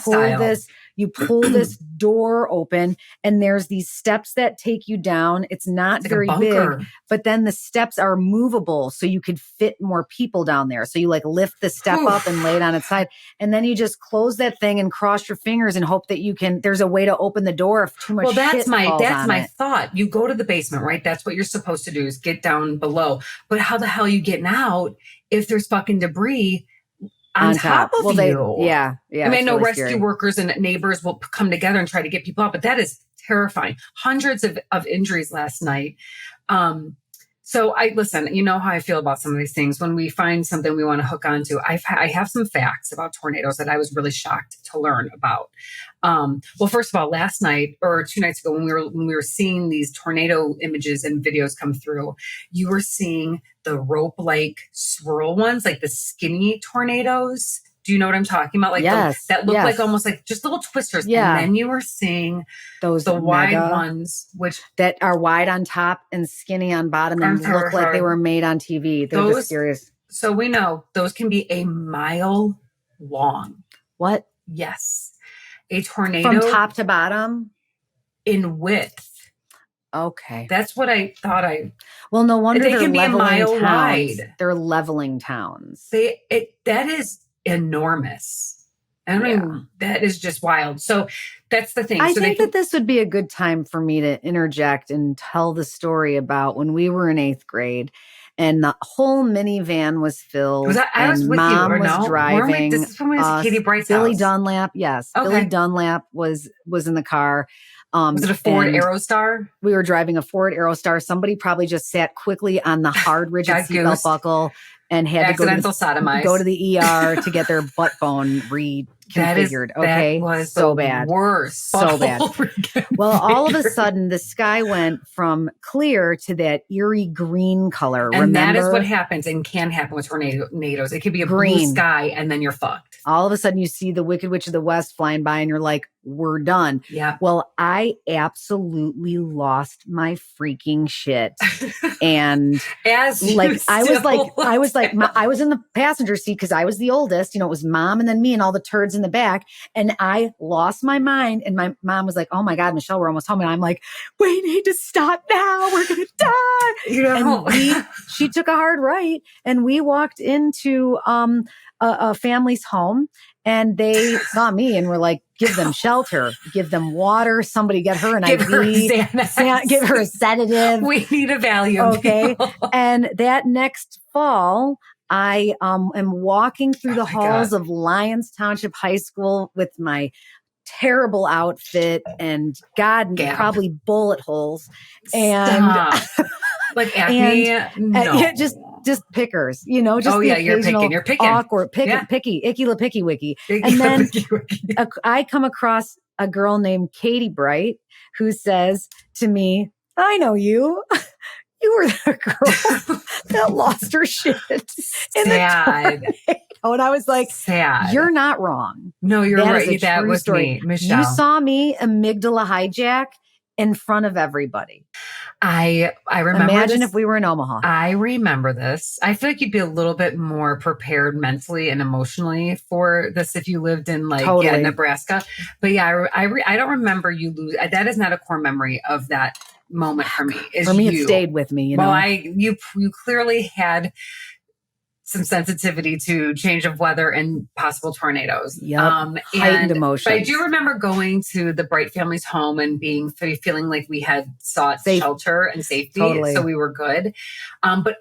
[SPEAKER 2] you pull this door open and there's these steps that take you down. It's not very big, but then the steps are movable so you could fit more people down there. So you like lift the step up and lay it on its side. And then you just close that thing and cross your fingers and hope that there's a way to open the door if too much shit falls on it.
[SPEAKER 3] That's my thought. You go to the basement, right? That's what you're supposed to do is get down below. But how the hell are you getting out if there's fucking debris on top of you?
[SPEAKER 2] Yeah.
[SPEAKER 3] I mean, I know rescue workers and neighbors will come together and try to get people out, but that is terrifying. Hundreds of injuries last night. So listen, you know how I feel about some of these things. When we find something we want to hook onto, I have some facts about tornadoes that I was really shocked to learn about. Well, first of all, last night or 2 nights ago, when we were seeing these tornado images and videos come through, you were seeing the rope-like swirl ones, like the skinny tornadoes. Do you know what I'm talking about? Like that look like almost like just little twisters. Yeah. And then you were seeing the wide ones, which
[SPEAKER 2] that are wide on top and skinny on bottom and look like they were made on TV. They're just serious.
[SPEAKER 3] So we know those can be a mile long.
[SPEAKER 2] What?
[SPEAKER 3] Yes. A tornado.
[SPEAKER 2] From top to bottom?
[SPEAKER 3] In width.
[SPEAKER 2] Okay.
[SPEAKER 3] That's what I thought
[SPEAKER 2] Well, no wonder
[SPEAKER 3] they can be a mile wide.
[SPEAKER 2] They're leveling towns.
[SPEAKER 3] That is enormous. I mean, that is just wild. So that's the thing.
[SPEAKER 2] I think that this would be a good time for me to interject and tell the story about when we were in 8th grade and the whole minivan was filled.
[SPEAKER 3] I was with
[SPEAKER 2] Mom
[SPEAKER 3] you or
[SPEAKER 2] was
[SPEAKER 3] no?
[SPEAKER 2] driving.
[SPEAKER 3] This is when we was Katie Bright's
[SPEAKER 2] Billy
[SPEAKER 3] house.
[SPEAKER 2] Dunlap, yes. Okay. Billy Dunlap was in the car.
[SPEAKER 3] Was it a Ford Aerostar?
[SPEAKER 2] We were driving a Ford Aerostar. Somebody probably just sat quickly on the hard rigid seatbelt buckle and had to go to the ER to get their butt bone configured. Okay.
[SPEAKER 3] That was
[SPEAKER 2] so
[SPEAKER 3] the
[SPEAKER 2] bad.
[SPEAKER 3] worst.
[SPEAKER 2] So bad. Well, all of a sudden the sky went from clear to that eerie green color.
[SPEAKER 3] And
[SPEAKER 2] remember?
[SPEAKER 3] That is what happens and can happen with tornadoes. It could be a
[SPEAKER 2] green
[SPEAKER 3] blue sky and then you're fucked.
[SPEAKER 2] All of a sudden you see the Wicked Witch of the West flying by and you're like, we're done.
[SPEAKER 3] Yeah.
[SPEAKER 2] Well, I absolutely lost my freaking shit. And I was in the passenger seat because I was the oldest, it was mom and then me and all the turds in the back. And I lost my mind. And my mom was like, oh my God, Michelle, we're almost home. And I'm like, we need to stop now. We're going to die. And she took a hard right and we walked into, a family's home and they saw me and were like, give them shelter, give them water. Somebody get her an IV, give her a sedative.
[SPEAKER 3] We need a Valium.
[SPEAKER 2] Okay. And that next fall, I am walking through the halls of Lyons Township High School with my terrible outfit and probably bullet holes. And
[SPEAKER 3] like acne, no.
[SPEAKER 2] Just pickers, just
[SPEAKER 3] you're picking
[SPEAKER 2] awkward, picky, icky la picky wicky. And then I come across a girl named Katie Bright who says to me, I know you. You were the girl that lost her shit in the tornado. And I was like,
[SPEAKER 3] sad.
[SPEAKER 2] You're not wrong.
[SPEAKER 3] No, you're right. That was me, Michelle.
[SPEAKER 2] You saw me amygdala hijack in front of everybody.
[SPEAKER 3] I remember.
[SPEAKER 2] Imagine if we were in Omaha.
[SPEAKER 3] I remember this. I feel like you'd be a little bit more prepared mentally and emotionally for this if you lived in Nebraska. But yeah, I don't remember you lose. That is not a core memory of that moment for me.
[SPEAKER 2] For me, it stayed with me.
[SPEAKER 3] Well, you clearly had some sensitivity to change of weather and possible tornadoes.
[SPEAKER 2] Heightened emotions.
[SPEAKER 3] But I do remember going to the Bright family's home and feeling like we had sought shelter and safety.
[SPEAKER 2] Totally.
[SPEAKER 3] So we were good. But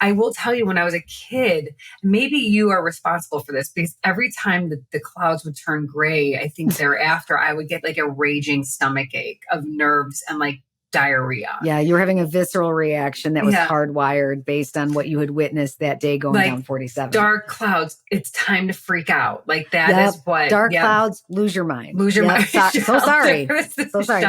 [SPEAKER 3] I will tell you, when I was a kid, maybe you are responsible for this because every time the clouds would turn gray, I think thereafter, I would get like a raging stomach ache of nerves and like diarrhea.
[SPEAKER 2] Yeah, you were having a visceral reaction that was hardwired based on what you had witnessed that day going down 47.
[SPEAKER 3] Dark clouds, it's time to freak out. Like that is what
[SPEAKER 2] dark clouds, lose your mind.
[SPEAKER 3] Lose your mind.
[SPEAKER 2] So sorry. So sorry.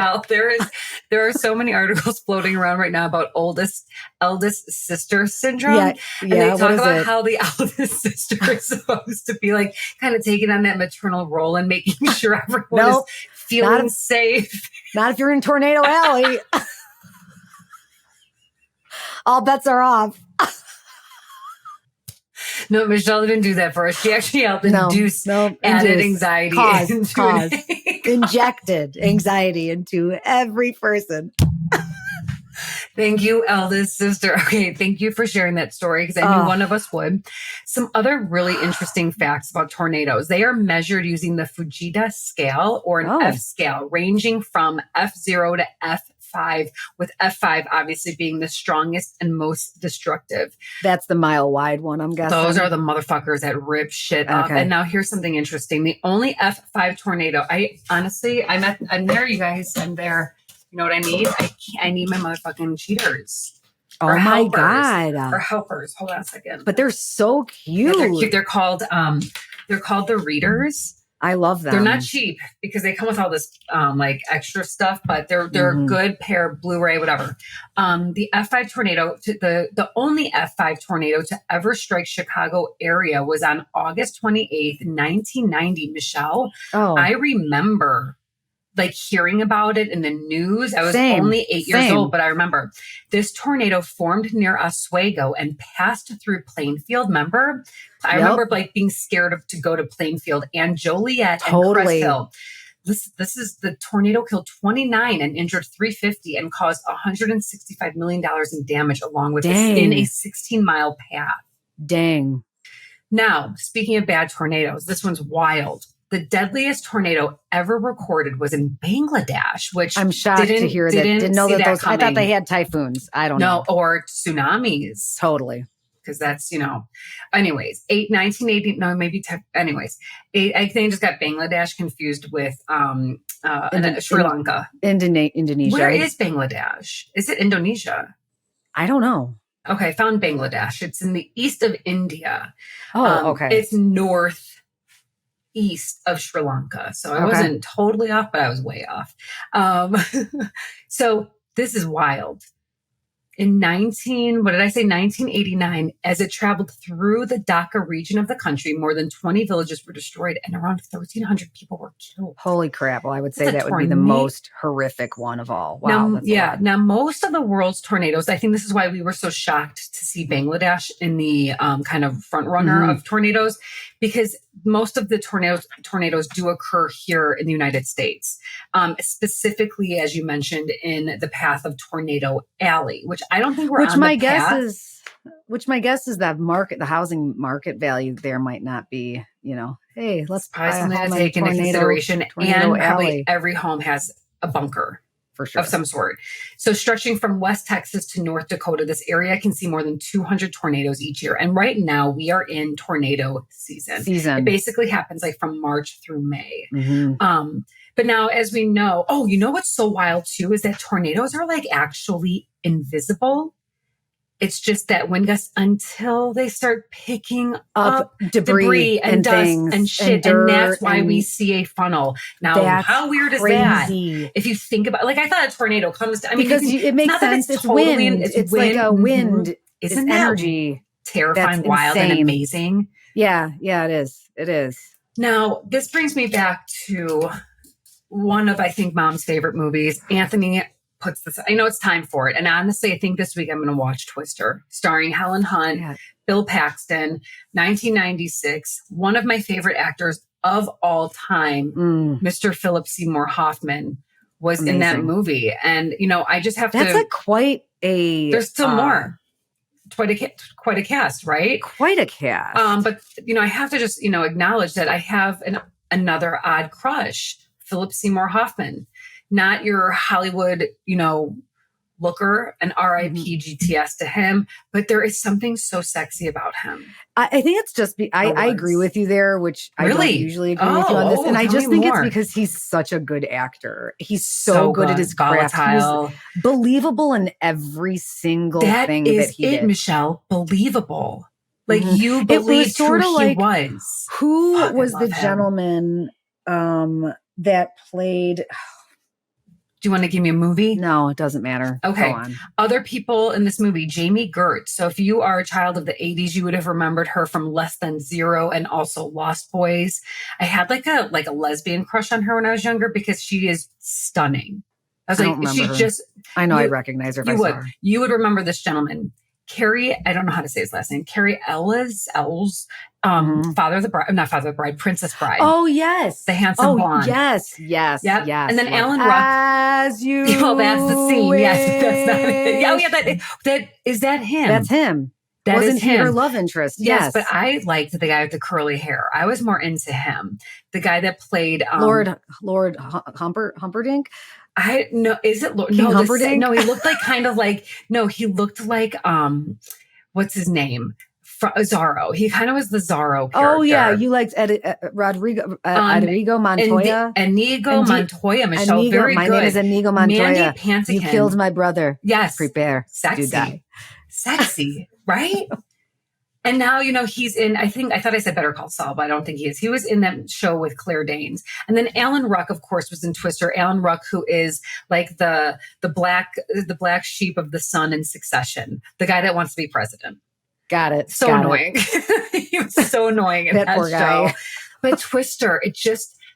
[SPEAKER 3] There are so many articles floating around right now about eldest sister syndrome. And they talk about how the eldest sister is supposed to be like kind of taking on that maternal role and making sure everyone is feeling safe.
[SPEAKER 2] Not if you're in Tornado Alley. All bets are off.
[SPEAKER 3] No, Michelle didn't do that for us. She actually helped induce added anxiety.
[SPEAKER 2] Cause. Injected anxiety into every person.
[SPEAKER 3] Thank you, eldest sister. Okay, thank you for sharing that story because I knew one of us would. Some other really interesting facts about tornadoes. They are measured using the Fujita scale or an F scale, ranging from F0 to F5, with F5 obviously being the strongest and most destructive.
[SPEAKER 2] That's the mile wide one, I'm guessing.
[SPEAKER 3] Those are the motherfuckers that rip shit up. And now here's something interesting. The only F5 tornado, I'm there, you guys. I'm there. You know what I need? I need my motherfucking cheaters.
[SPEAKER 2] Oh my God.
[SPEAKER 3] Or helpers. Hold on a second.
[SPEAKER 2] But they're so cute.
[SPEAKER 3] Yeah, they're cute. They're called the Readers.
[SPEAKER 2] I love them.
[SPEAKER 3] They're not cheap because they come with all this extra stuff, but they're a good pair, Blu-ray, whatever. The F5 tornado, the only F5 tornado to ever strike Chicago area was on August 28th, 1990, Michelle. I remember hearing about it in the news. I was only 8 years old, but I remember this tornado formed near Oswego and passed through Plainfield. Remember? I remember being scared to go to Plainfield and Joliet and Crest Hill. This is the tornado killed 29 and injured 350 and caused $165 million in damage along with in a 16-mile path.
[SPEAKER 2] Dang.
[SPEAKER 3] Now, speaking of bad tornadoes, this one's wild. The deadliest tornado ever recorded was in Bangladesh, which
[SPEAKER 2] I'm shocked to hear that. Didn't know that those. I thought they had typhoons. I don't know.
[SPEAKER 3] Or tsunamis.
[SPEAKER 2] Totally.
[SPEAKER 3] Because that's, anyways, 1980, no, maybe, anyways, I think I just got Bangladesh confused with Sri Lanka.
[SPEAKER 2] Indonesia.
[SPEAKER 3] Where is Bangladesh? Is it Indonesia?
[SPEAKER 2] I don't know.
[SPEAKER 3] Okay, I found Bangladesh. It's in the east of India.
[SPEAKER 2] Oh, okay.
[SPEAKER 3] It's north east of Sri Lanka. So I wasn't totally off, but I was way off. So this is wild. In 1989, as it traveled through the Dhaka region of the country, more than 20 villages were destroyed and around 1,300 people were killed.
[SPEAKER 2] Holy crap. Well, I would say that would be the most horrific one of all. Wow.
[SPEAKER 3] Now, most of the world's tornadoes, I think this is why we were so shocked to see Bangladesh in the kind of front runner of tornadoes, because most of the tornadoes do occur here in the United States, specifically, as you mentioned, in the path of Tornado Alley, which I don't think we're on the path.
[SPEAKER 2] Which my guess is that the housing market value there might not be, hey, let's buy
[SPEAKER 3] something to take into consideration. And probably every home has a bunker. For sure. Of some sort. So stretching from West Texas to North Dakota, this area can see more than 200 tornadoes each year. And right now we are in tornado season. It basically happens like from March through May. But now, as we know, you know what's so wild too is that tornadoes are like actually invisible. It's just that wind gusts until they start picking up debris and dust and shit. And that's why we see a funnel. Now, how weird is that? If you think about I thought a tornado comes to,
[SPEAKER 2] because it makes sense. It's wind. It's wind. Like a wind.
[SPEAKER 3] Isn't
[SPEAKER 2] that energy.
[SPEAKER 3] Terrifying, wild, and amazing.
[SPEAKER 2] Yeah, it is. It is.
[SPEAKER 3] Now, this brings me back to one of, I think, Mom's favorite movies. Anthony puts this, I know it's time for it. And honestly, I think this week I'm going to watch Twister, starring Helen Hunt, Bill Paxton, 1996. One of my favorite actors of all time, Mr. Phillip Seymour Hoffman, was in that movie. And, I just have
[SPEAKER 2] That's
[SPEAKER 3] to.
[SPEAKER 2] quite a.
[SPEAKER 3] There's still more. Quite a cast, right?
[SPEAKER 2] Quite a cast.
[SPEAKER 3] But, I have to just, acknowledge that I have another odd crush, Phillip Seymour Hoffman. Not your Hollywood, looker, and R.I.P. GTS to him, but there is something so sexy about him.
[SPEAKER 2] I think it's just, I agree with you there, which I don't usually agree with you on this. And I just think it's because he's such a good actor. He's so good at his craft. He's believable in every single thing that he did. That is it,
[SPEAKER 3] Michelle. Believable. Like you believed who he was.
[SPEAKER 2] Who was the gentleman that played...
[SPEAKER 3] Do you want to give me a movie?
[SPEAKER 2] No, it doesn't matter.
[SPEAKER 3] Okay. Other people in this movie, Jamie Gertz. So if you are a child of the 80s, you would have remembered her from Less Than Zero and also Lost Boys. I had like a lesbian crush on her when I was younger because she is stunning. I was
[SPEAKER 2] I know I recognize her if I saw her.
[SPEAKER 3] You would remember this gentleman. Carrie, I don't know how to say his last name. Carrie Ells, Father of the Bride, Princess Bride.
[SPEAKER 2] Oh, yes.
[SPEAKER 3] The handsome blonde.
[SPEAKER 2] Yes.
[SPEAKER 3] And then Alan Ruck.
[SPEAKER 2] As you
[SPEAKER 3] Well, that's the scene.
[SPEAKER 2] wish.
[SPEAKER 3] Yes, that's not it. That is that him?
[SPEAKER 2] That's him. Wasn't he her love interest?
[SPEAKER 3] Yes, but I liked the guy with the curly hair. I was more into him. The guy that played
[SPEAKER 2] Lord Humperdinck.
[SPEAKER 3] I know. Is it Lord?
[SPEAKER 2] King Humperdinck?
[SPEAKER 3] No, he looked like he looked like what's his name? Zorro. He kind of was the Zorro character.
[SPEAKER 2] Oh yeah, you liked Rodrigo Montoya.
[SPEAKER 3] Inigo Montoya, Michelle. Very
[SPEAKER 2] good. My name is Inigo Montoya.
[SPEAKER 3] Mandy Patinkin.
[SPEAKER 2] You killed my brother.
[SPEAKER 3] Yes.
[SPEAKER 2] Prepare.
[SPEAKER 3] Sexy.
[SPEAKER 2] To die.
[SPEAKER 3] Sexy, right? And now, he's in, I thought I said Better Call Saul, but I don't think he is. He was in that show with Claire Danes. And then Alan Ruck, of course, was in Twister. Alan Ruck, who is like the black sheep of the Sun in Succession, the guy that wants to be president.
[SPEAKER 2] Got it.
[SPEAKER 3] So annoying. He was so annoying in that
[SPEAKER 2] poor
[SPEAKER 3] show.
[SPEAKER 2] Guy.
[SPEAKER 3] But Twister,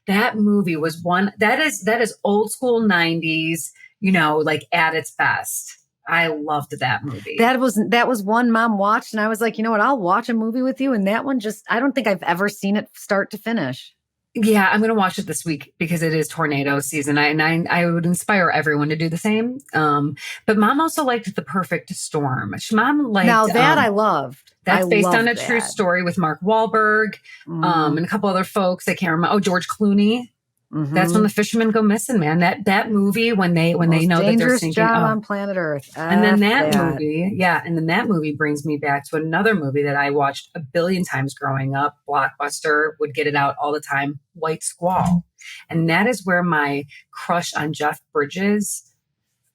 [SPEAKER 3] that movie was one that is old school 90s, like at its best. I loved that movie.
[SPEAKER 2] That was one Mom watched, and I was like, you know what? I'll watch a movie with you. And that one I don't think I've ever seen it start to finish.
[SPEAKER 3] Yeah, I'm going to watch it this week because it is tornado season. I would inspire everyone to do the same. But Mom also liked The Perfect Storm. Mom liked
[SPEAKER 2] I loved.
[SPEAKER 3] That's based on a true story with Mark Wahlberg and a couple other folks. I can't remember. Oh, George Clooney. Mm-hmm. That's when the fishermen go missing, man. That movie when they know that they're sinking
[SPEAKER 2] on planet Earth.
[SPEAKER 3] And then that movie brings me back to another movie that I watched a billion times growing up. Blockbuster would get it out all the time. White Squall, and that is where my crush on Jeff Bridges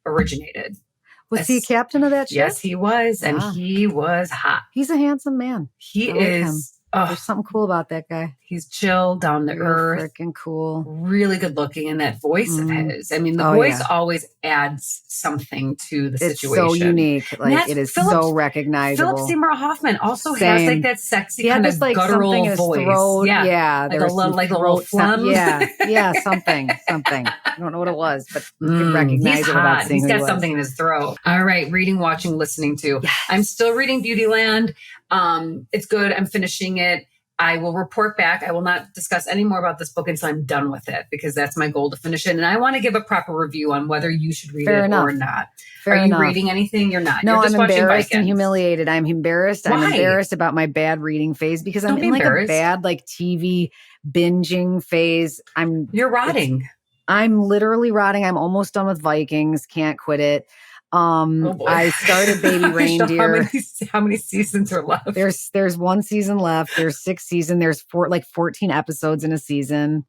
[SPEAKER 3] originated.
[SPEAKER 2] Was he a captain of that ship?
[SPEAKER 3] Yes, he was, and he was hot.
[SPEAKER 2] He's a handsome man.
[SPEAKER 3] He is.
[SPEAKER 2] There's something cool about that guy.
[SPEAKER 3] He's chill, down to earth.
[SPEAKER 2] Freaking cool.
[SPEAKER 3] Really good looking. And that voice of his. I mean, the voice always adds something to the situation.
[SPEAKER 2] It's so unique. Like, it is so recognizable.
[SPEAKER 3] Phillip Seymour Hoffman also has like that sexy kind of
[SPEAKER 2] like
[SPEAKER 3] guttural
[SPEAKER 2] something in his
[SPEAKER 3] voice.
[SPEAKER 2] Throat. Yeah.
[SPEAKER 3] Like a little phlegm.
[SPEAKER 2] Yeah. Something. I don't know what it was, but you can recognize
[SPEAKER 3] he's
[SPEAKER 2] it
[SPEAKER 3] hot.
[SPEAKER 2] without seeing
[SPEAKER 3] He's got something in his throat. All right. Reading, watching, listening to.
[SPEAKER 2] Yes.
[SPEAKER 3] I'm still reading Beautyland. It's good. I'm finishing it. I will report back. I will not discuss any more about this book until I'm done with it, because that's my goal, to finish it. And I want to give a proper review on whether you should read it or not. Are you reading anything? You're not.
[SPEAKER 2] No,
[SPEAKER 3] You're just
[SPEAKER 2] I'm embarrassed
[SPEAKER 3] watching
[SPEAKER 2] and humiliated. I'm embarrassed.
[SPEAKER 3] Why?
[SPEAKER 2] I'm embarrassed about my bad reading phase, because I'm in like a bad like TV binging phase.
[SPEAKER 3] You're rotting.
[SPEAKER 2] I'm literally rotting. I'm almost done with Vikings. Can't quit it. I started Baby Reindeer.
[SPEAKER 3] How many seasons are left?
[SPEAKER 2] There's one season left. There's 6 seasons. There's 14 episodes in a season.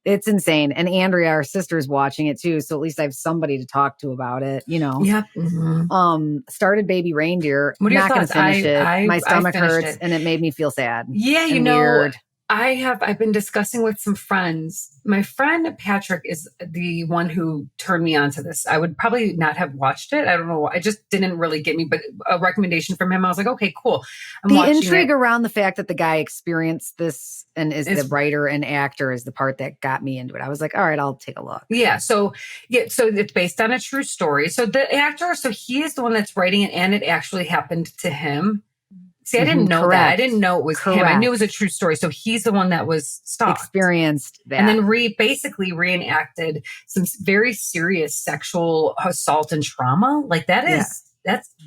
[SPEAKER 2] It's insane. And Andrea, our sister's watching it too. So at least I have somebody to talk to about it, you know?
[SPEAKER 3] Yep. Mm-hmm.
[SPEAKER 2] Started Baby Reindeer.
[SPEAKER 3] What are your
[SPEAKER 2] not going
[SPEAKER 3] thoughts?
[SPEAKER 2] to finish it. My stomach hurts
[SPEAKER 3] it.
[SPEAKER 2] and it made me feel sad.
[SPEAKER 3] Yeah. You know, weird. I've been discussing with some friends. My friend Patrick is the one who turned me on to this. I would probably not have watched it. I don't know. I just didn't really get me, but a recommendation from him. I was like, okay, cool.
[SPEAKER 2] The intrigue around the fact that the guy experienced this and is the writer and actor is the part that got me into it. I was like, all right, I'll take a look.
[SPEAKER 3] Yeah. So it's based on a true story. So the actor, he is the one that's writing it, and it actually happened to him. See, I didn't know that. I didn't know it was him. I knew it was a true story. So he's the one that was stalked.
[SPEAKER 2] Experienced that.
[SPEAKER 3] And then basically reenacted some very serious sexual assault and trauma. Like that's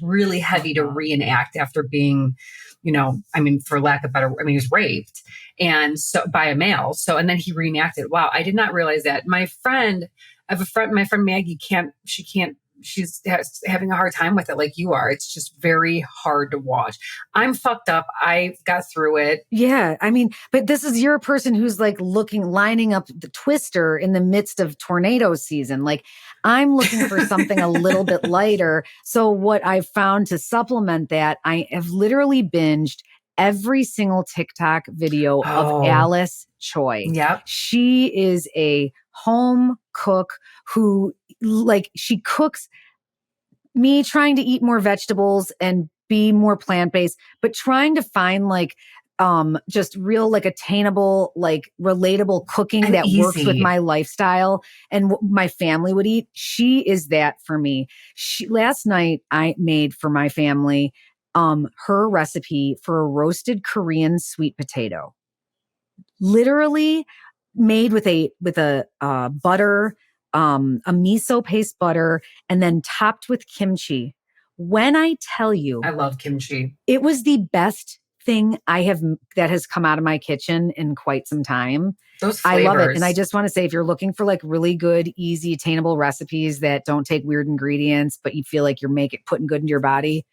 [SPEAKER 3] really heavy to reenact after being, for lack of better, he was raped by a male. So, and then he reenacted. Wow. I did not realize that. My friend Maggie she's having a hard time with it like you are. It's just very hard to watch. I'm fucked up. I got through it.
[SPEAKER 2] Yeah. But this is your person who's like lining up the Twister in the midst of tornado season. Like, I'm looking for something a little bit lighter. So what I've found to supplement that, I have literally binged every single TikTok video of Alice Choi.
[SPEAKER 3] Yep.
[SPEAKER 2] She is a home cook who she cooks me trying to eat more vegetables and be more plant-based, but trying to find just real, attainable, relatable cooking and that easy. Works with my lifestyle and what my family would eat. She is that for me. Last night I made for my family, her recipe for a roasted Korean sweet potato, literally made with a butter, a miso paste butter, and then topped with kimchi. When I tell you,
[SPEAKER 3] I love kimchi.
[SPEAKER 2] It was the best thing that has come out of my kitchen in quite some time.
[SPEAKER 3] Those flavors.
[SPEAKER 2] I love it. And I just want to say, if you're looking for really good, easy, attainable recipes that don't take weird ingredients, but you feel like you're putting good into your body,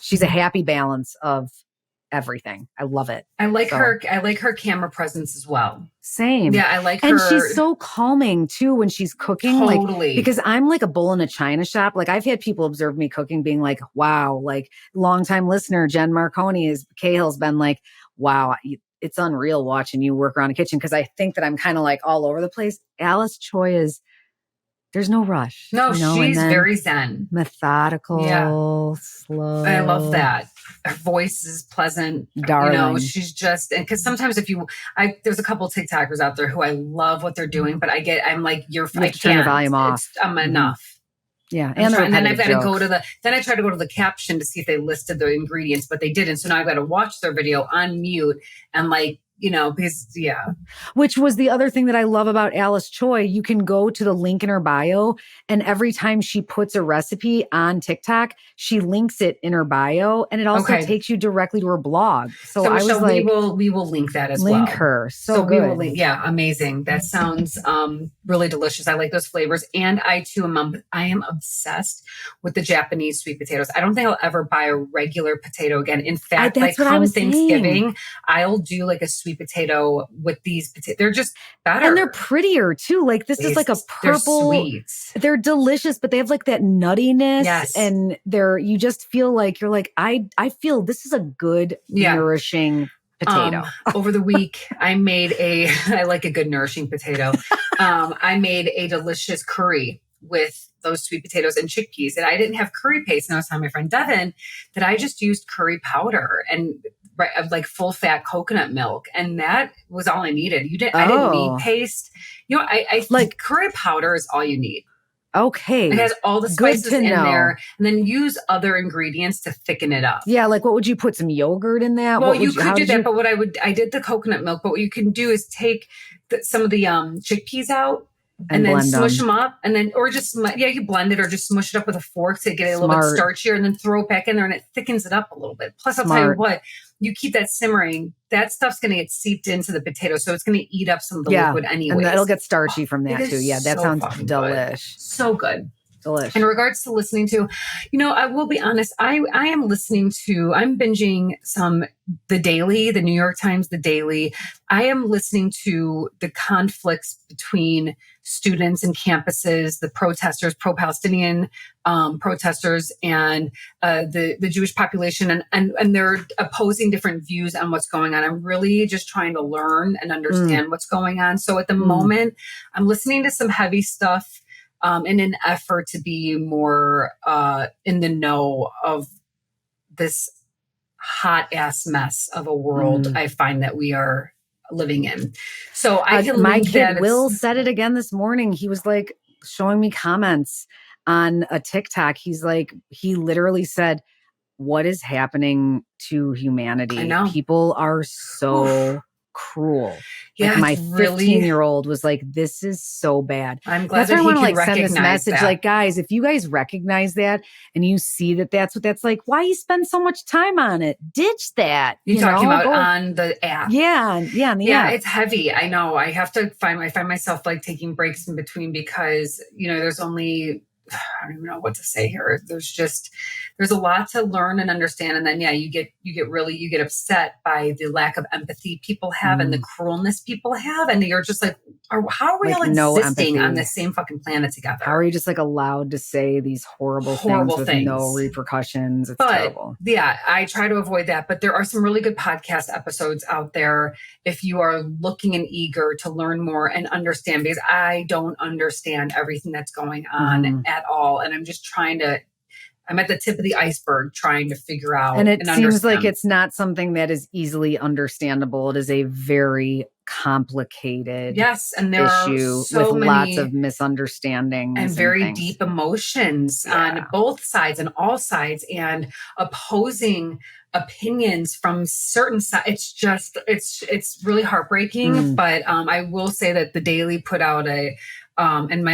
[SPEAKER 2] she's a happy balance of everything. I love it.
[SPEAKER 3] I like her camera presence as well.
[SPEAKER 2] Same.
[SPEAKER 3] Yeah, I like her.
[SPEAKER 2] And she's so calming too when she's cooking.
[SPEAKER 3] Totally.
[SPEAKER 2] Because I'm like a bull in a china shop. I've had people observe me cooking being like, wow, longtime listener, Jen Marconi Cahill's been like, wow, it's unreal watching you work around a kitchen. Cause I think that I'm kind of all over the place. Alice Choi there's no rush.
[SPEAKER 3] No, she's very zen.
[SPEAKER 2] Methodical, slow.
[SPEAKER 3] I love that. Her voice is pleasant.
[SPEAKER 2] Darling.
[SPEAKER 3] She's just, and because sometimes there's a couple of TikTokers out there who I love what they're doing, but I can't
[SPEAKER 2] turn the volume off.
[SPEAKER 3] I'm enough.
[SPEAKER 2] Yeah.
[SPEAKER 3] And then I've got to go then I try to go to the caption to see if they listed the ingredients, but they didn't. So now I've got to watch their video on mute and because
[SPEAKER 2] Which was the other thing that I love about Alice Choi. You can go to the link in her bio, and every time she puts a recipe on TikTok, she links it in her bio, and it also takes you directly to her blog. So I was
[SPEAKER 3] we will link that as
[SPEAKER 2] link her. So good.
[SPEAKER 3] We will link. Yeah, amazing. That sounds really delicious. I like those flavors, and I too am obsessed with the Japanese sweet potatoes. I don't think I'll ever buy a regular potato again. In fact, come Thanksgiving, I'll do a sweet potato with these potatoes. They're just better.
[SPEAKER 2] And they're prettier too. This is a purple.
[SPEAKER 3] They're sweet.
[SPEAKER 2] They're delicious, but they have that nuttiness.
[SPEAKER 3] Yes.
[SPEAKER 2] And you just feel I feel this is a good, nourishing potato.
[SPEAKER 3] Over the week, I like a good nourishing potato. I made a delicious curry with those sweet potatoes and chickpeas. And I didn't have curry paste. And I was telling my friend Devin that I just used curry powder and like full fat coconut milk. And that was all I needed. I didn't need paste. I like curry powder is all you need.
[SPEAKER 2] Okay.
[SPEAKER 3] It has all the spices in there, and then use other ingredients to thicken it up.
[SPEAKER 2] Yeah. Like what would you put, some yogurt in that?
[SPEAKER 3] Well, you could do that, but I did the coconut milk, but what you can do is take some of the chickpeas out and then smush them up, and then, or just, you blend it or just smush it up with a fork to get it a little bit starchier, and then throw it back in there and it thickens it up a little bit. Plus, I'll tell you what, you keep that simmering, that stuff's going to get seeped into the potato. So it's going to eat up some of the liquid anyway.
[SPEAKER 2] And it'll get starchy from that too. Yeah, that sounds delish.
[SPEAKER 3] So good.
[SPEAKER 2] Delish.
[SPEAKER 3] In regards to listening to, I will be honest, I'm binging the New York Times, the Daily. I am listening to the conflicts between students and campuses, the protesters, pro-Palestinian protesters, and the Jewish population, and they're opposing different views on what's going on. I'm really just trying to learn and understand what's going on. So at the moment, I'm listening to some heavy stuff in an effort to be more in the know of this hot ass mess of a world I find that we are living in. So
[SPEAKER 2] my kid Will said it again this morning. He was like showing me comments on a TikTok. He's like, he literally said, what is happening to humanity?
[SPEAKER 3] I know.
[SPEAKER 2] People are so cruel.
[SPEAKER 3] Yeah,
[SPEAKER 2] like my 15-year-old was like, this is so bad.
[SPEAKER 3] I'm glad
[SPEAKER 2] that's why I want to like send this
[SPEAKER 3] message.
[SPEAKER 2] Like, guys, if you guys recognize that and you see that that's what that's like, why you spend so much time on it? Ditch that.
[SPEAKER 3] You're talking about on the app.
[SPEAKER 2] Yeah. Yeah.
[SPEAKER 3] Yeah. It's heavy. I know. I find myself like taking breaks in between because, there's only, I don't even know what to say here. There's a lot to learn and understand. And then, you get upset by the lack of empathy people have and the cruelness people have. And you're just like, how are we all existing on the same fucking planet together?
[SPEAKER 2] How are you just like allowed to say these horrible things with no repercussions? It's terrible.
[SPEAKER 3] Yeah, I try to avoid that. But there are some really good podcast episodes out there if you are looking and eager to learn more and understand, because I don't understand everything that's going on at all. And I'm just I'm at the tip of the iceberg trying to figure out.
[SPEAKER 2] And it seems like it's not something that is easily understandable. It is a very complicated
[SPEAKER 3] and there
[SPEAKER 2] issue with lots of misunderstandings
[SPEAKER 3] and very deep emotions on both sides and all sides, and opposing opinions from certain sides. It's really heartbreaking. But I will say that the Daily put out and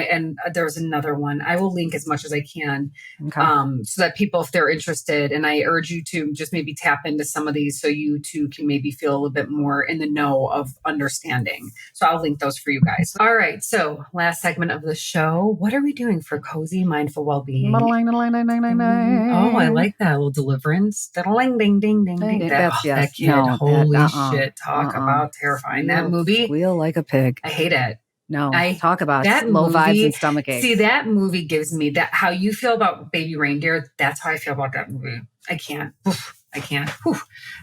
[SPEAKER 3] there's another one. I will link as much as I can, so that people, if they're interested, and I urge you to just maybe tap into some of these so you too can maybe feel a little bit more in the know of understanding. So I'll link those for you guys. All right. So last segment of the show. What are we doing for cozy, mindful well-being? Oh, I like that little deliverance. Ding, ding, ding, ding, ding. That kid. Holy shit. Talk about terrifying. That movie.
[SPEAKER 2] Squeal like a pig.
[SPEAKER 3] I hate it.
[SPEAKER 2] No, talk about that low vibes and stomach aches.
[SPEAKER 3] See, that movie gives me that. How you feel about Baby Reindeer, that's how I feel about that movie. I can't.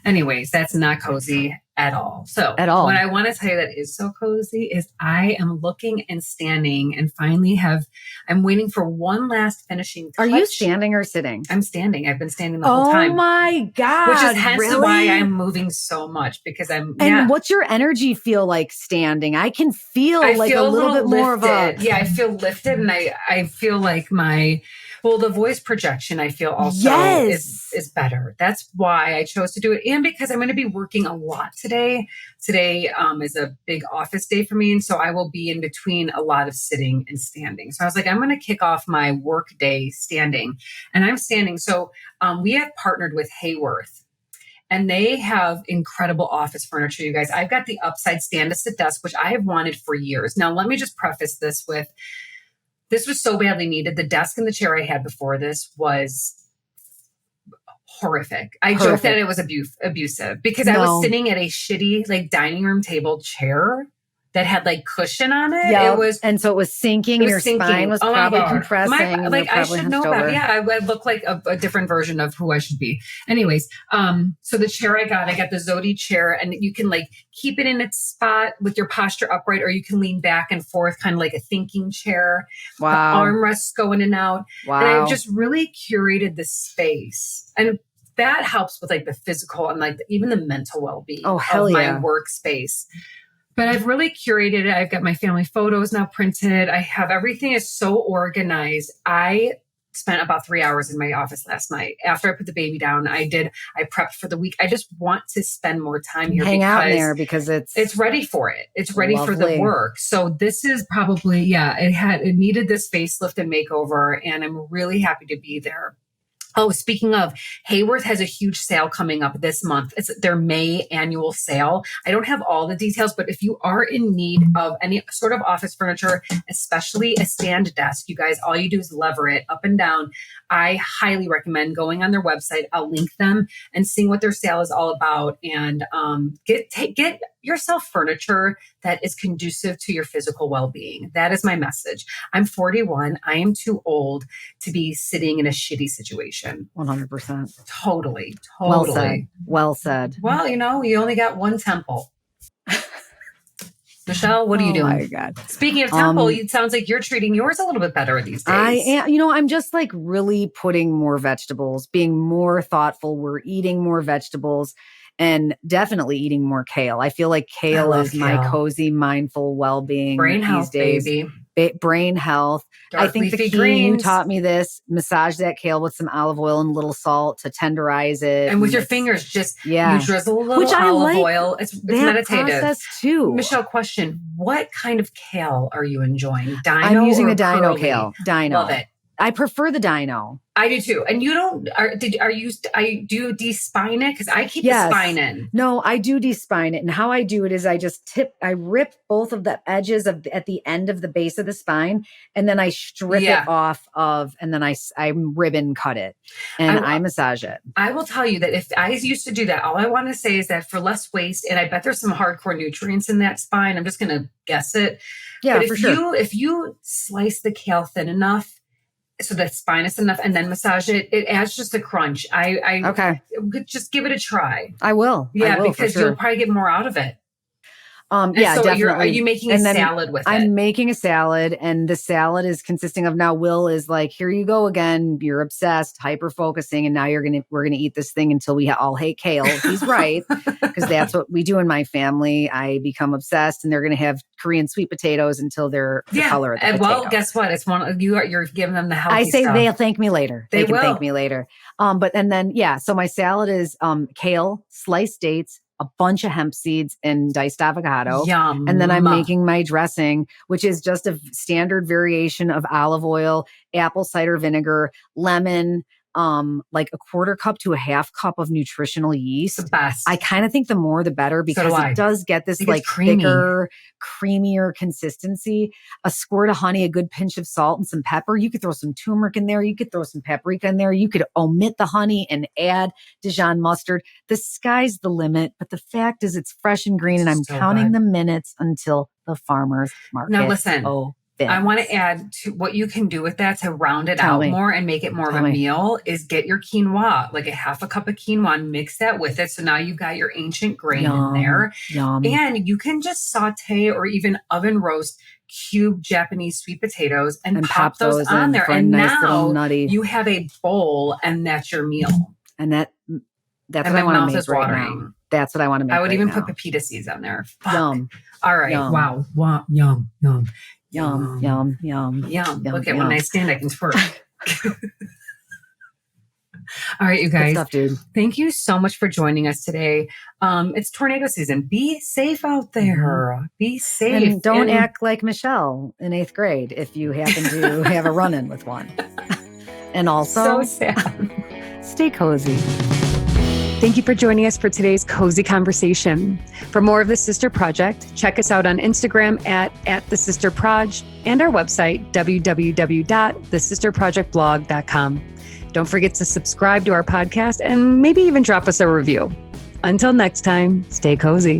[SPEAKER 3] Anyways, that's not cozy at all. So what I want to tell you that is so cozy is I am looking and standing and finally I'm waiting for one last finishing touch.
[SPEAKER 2] Are you standing or sitting?
[SPEAKER 3] I'm standing. I've been standing the whole time.
[SPEAKER 2] Oh my God.
[SPEAKER 3] Which is hence why I'm moving so much, because I'm.
[SPEAKER 2] And what's your energy feel like standing? I can feel a little bit more of a.
[SPEAKER 3] Yeah, I feel lifted, and I feel like the voice projection I feel also is better. That's why I chose to do it. And because I'm going to be working a lot today. Today is a big office day for me. And so I will be in between a lot of sitting and standing. So I was like, I'm going to kick off my work day standing, and I'm standing. So we have partnered with Haworth, and they have incredible office furniture, you guys. I've got the upside stand-to-sit desk, which I have wanted for years. Now, let me just preface this with, this was so badly needed. The desk and the chair I had before this was horrific. I joked that it was abusive because I was sitting at a shitty dining room table chair that had like cushion on it.
[SPEAKER 2] Yep.
[SPEAKER 3] It was,
[SPEAKER 2] and so it was sinking, and your spine was probably compressing.
[SPEAKER 3] Like I should know better. Yeah, I look like a different version of who I should be. Anyways, so the chair I got the Zodi chair, and you can like keep it in its spot with your posture upright, or you can lean back and forth, kind of like a thinking chair.
[SPEAKER 2] Wow.
[SPEAKER 3] The armrests go in and out.
[SPEAKER 2] Wow.
[SPEAKER 3] And I've just really curated the space, and that helps with like the physical and like even the mental well-being of my workspace. But I've really curated it. I've got my family photos now printed. I have everything is so organized. I spent about 3 hours in my office last night. After I put the baby down, I prepped for the week. I just want to spend more time here.
[SPEAKER 2] Hang out there because it's
[SPEAKER 3] ready for it. It's ready for the work. So this is probably, it needed this facelift and makeover, and I'm really happy to be there. Oh, speaking of, Haworth has a huge sale coming up this month. It's their May annual sale. I don't have all the details, but if you are in need of any sort of office furniture, especially a stand desk, you guys, all you do is lever it up and down. I highly recommend going on their website. I'll link them and seeing what their sale is all about, and get yourself furniture that is conducive to your physical well-being. That is my message. I'm 41. I am too old to be sitting in a shitty situation.
[SPEAKER 2] 100%.
[SPEAKER 3] Totally.
[SPEAKER 2] Well said.
[SPEAKER 3] Well, you only got one temple. Michelle, what are you doing?
[SPEAKER 2] Oh my God.
[SPEAKER 3] Speaking of temple, it sounds like you're treating yours a little bit better these days.
[SPEAKER 2] I am. I'm just like really putting more vegetables, being more thoughtful. We're eating more vegetables and definitely eating more kale. I feel like kale is my cozy, mindful well-being
[SPEAKER 3] brain health,
[SPEAKER 2] these days.
[SPEAKER 3] Baby.
[SPEAKER 2] Brain health.
[SPEAKER 3] Dark
[SPEAKER 2] I think the key,
[SPEAKER 3] greens.
[SPEAKER 2] you taught me this, massage that kale with some olive oil and a little salt to tenderize it.
[SPEAKER 3] And with your fingers, just you drizzle a little olive oil. It's meditative.
[SPEAKER 2] Process too.
[SPEAKER 3] Michelle, question, what kind of kale are you enjoying? Dino
[SPEAKER 2] I'm using
[SPEAKER 3] or
[SPEAKER 2] a dino
[SPEAKER 3] curly?
[SPEAKER 2] kale. Dino.
[SPEAKER 3] Love it.
[SPEAKER 2] I prefer the dino.
[SPEAKER 3] I do too. And you don't, do you de-spine it? Because I keep the spine in.
[SPEAKER 2] No, I do de-spine it. And how I do it is I rip both of the edges at the end of the base of the spine, and then I strip it off and then I ribbon cut it and I massage it. I
[SPEAKER 3] will tell you that if I used to do that, all I want to say is that for less waste, and I bet there's some hardcore nutrients in that spine. I'm just going to guess it.
[SPEAKER 2] Yeah,
[SPEAKER 3] but
[SPEAKER 2] for sure.
[SPEAKER 3] If you slice the kale thin enough, so the spine is enough, and then massage it, it adds just a crunch. Okay. Just give it a try.
[SPEAKER 2] I will.
[SPEAKER 3] Yeah, because you'll probably get more out of it.
[SPEAKER 2] Definitely.
[SPEAKER 3] Are you making a salad with it?
[SPEAKER 2] I'm making a salad, and the salad is consisting of, now Will is like, here you go again. You're obsessed, hyper focusing, and now we're gonna eat this thing until we all hate kale. He's right, because that's what we do in my family. I become obsessed, and they're gonna have Korean sweet potatoes until they're the color of the potato.
[SPEAKER 3] Well, guess what? It's you're giving them the healthy
[SPEAKER 2] I say
[SPEAKER 3] stuff.
[SPEAKER 2] They'll thank me later. They can thank me later. So my salad is kale, sliced dates, a bunch of hemp seeds, and diced avocado.
[SPEAKER 3] Yum.
[SPEAKER 2] And then I'm making my dressing, which is just a standard variation of olive oil, apple cider vinegar, lemon, like a quarter cup to a half cup of nutritional yeast.
[SPEAKER 3] The best.
[SPEAKER 2] I kind of think the more the better, because it does get this like thicker, creamier consistency. A squirt of honey, a good pinch of salt, and some pepper. You could throw some turmeric in there. You could throw some paprika in there. You could omit the honey and add Dijon mustard. The sky's the limit. But the fact is, it's fresh and green, and I'm counting the minutes until the farmer's market.
[SPEAKER 3] Now listen. I want to add to what you can do with that to round it out more and make it more of a meal is get your quinoa, like a half a cup of quinoa, and mix that with it. So now you've got your ancient grain in there.
[SPEAKER 2] Yum.
[SPEAKER 3] And you can just saute or even oven roast cubed Japanese sweet potatoes and pop those on there. And now you have a bowl, and that's your meal.
[SPEAKER 2] And that's what I want to make right now. That's what I want to make.
[SPEAKER 3] I would even put pepita seeds on there. Yum. All right. Yum. Wow. Yum. Yum.
[SPEAKER 2] Yum, yum, yum, yum.
[SPEAKER 3] Look at when I stand, I can twerk. All right, you guys.
[SPEAKER 2] Good stuff, dude.
[SPEAKER 3] Thank you so much for joining us today. It's tornado season. Be safe out there. Mm-hmm. Be safe.
[SPEAKER 2] And don't act like Michelle in 8th grade if you happen to have a run-in with one. And also,
[SPEAKER 3] so sad.
[SPEAKER 2] Stay cozy.
[SPEAKER 1] Thank you for joining us for today's Cozy Conversation. For more of The Sister Project, check us out on Instagram at The Sister Proj and our website, www.thesisterprojectblog.com. Don't forget to subscribe to our podcast and maybe even drop us a review. Until next time, stay cozy.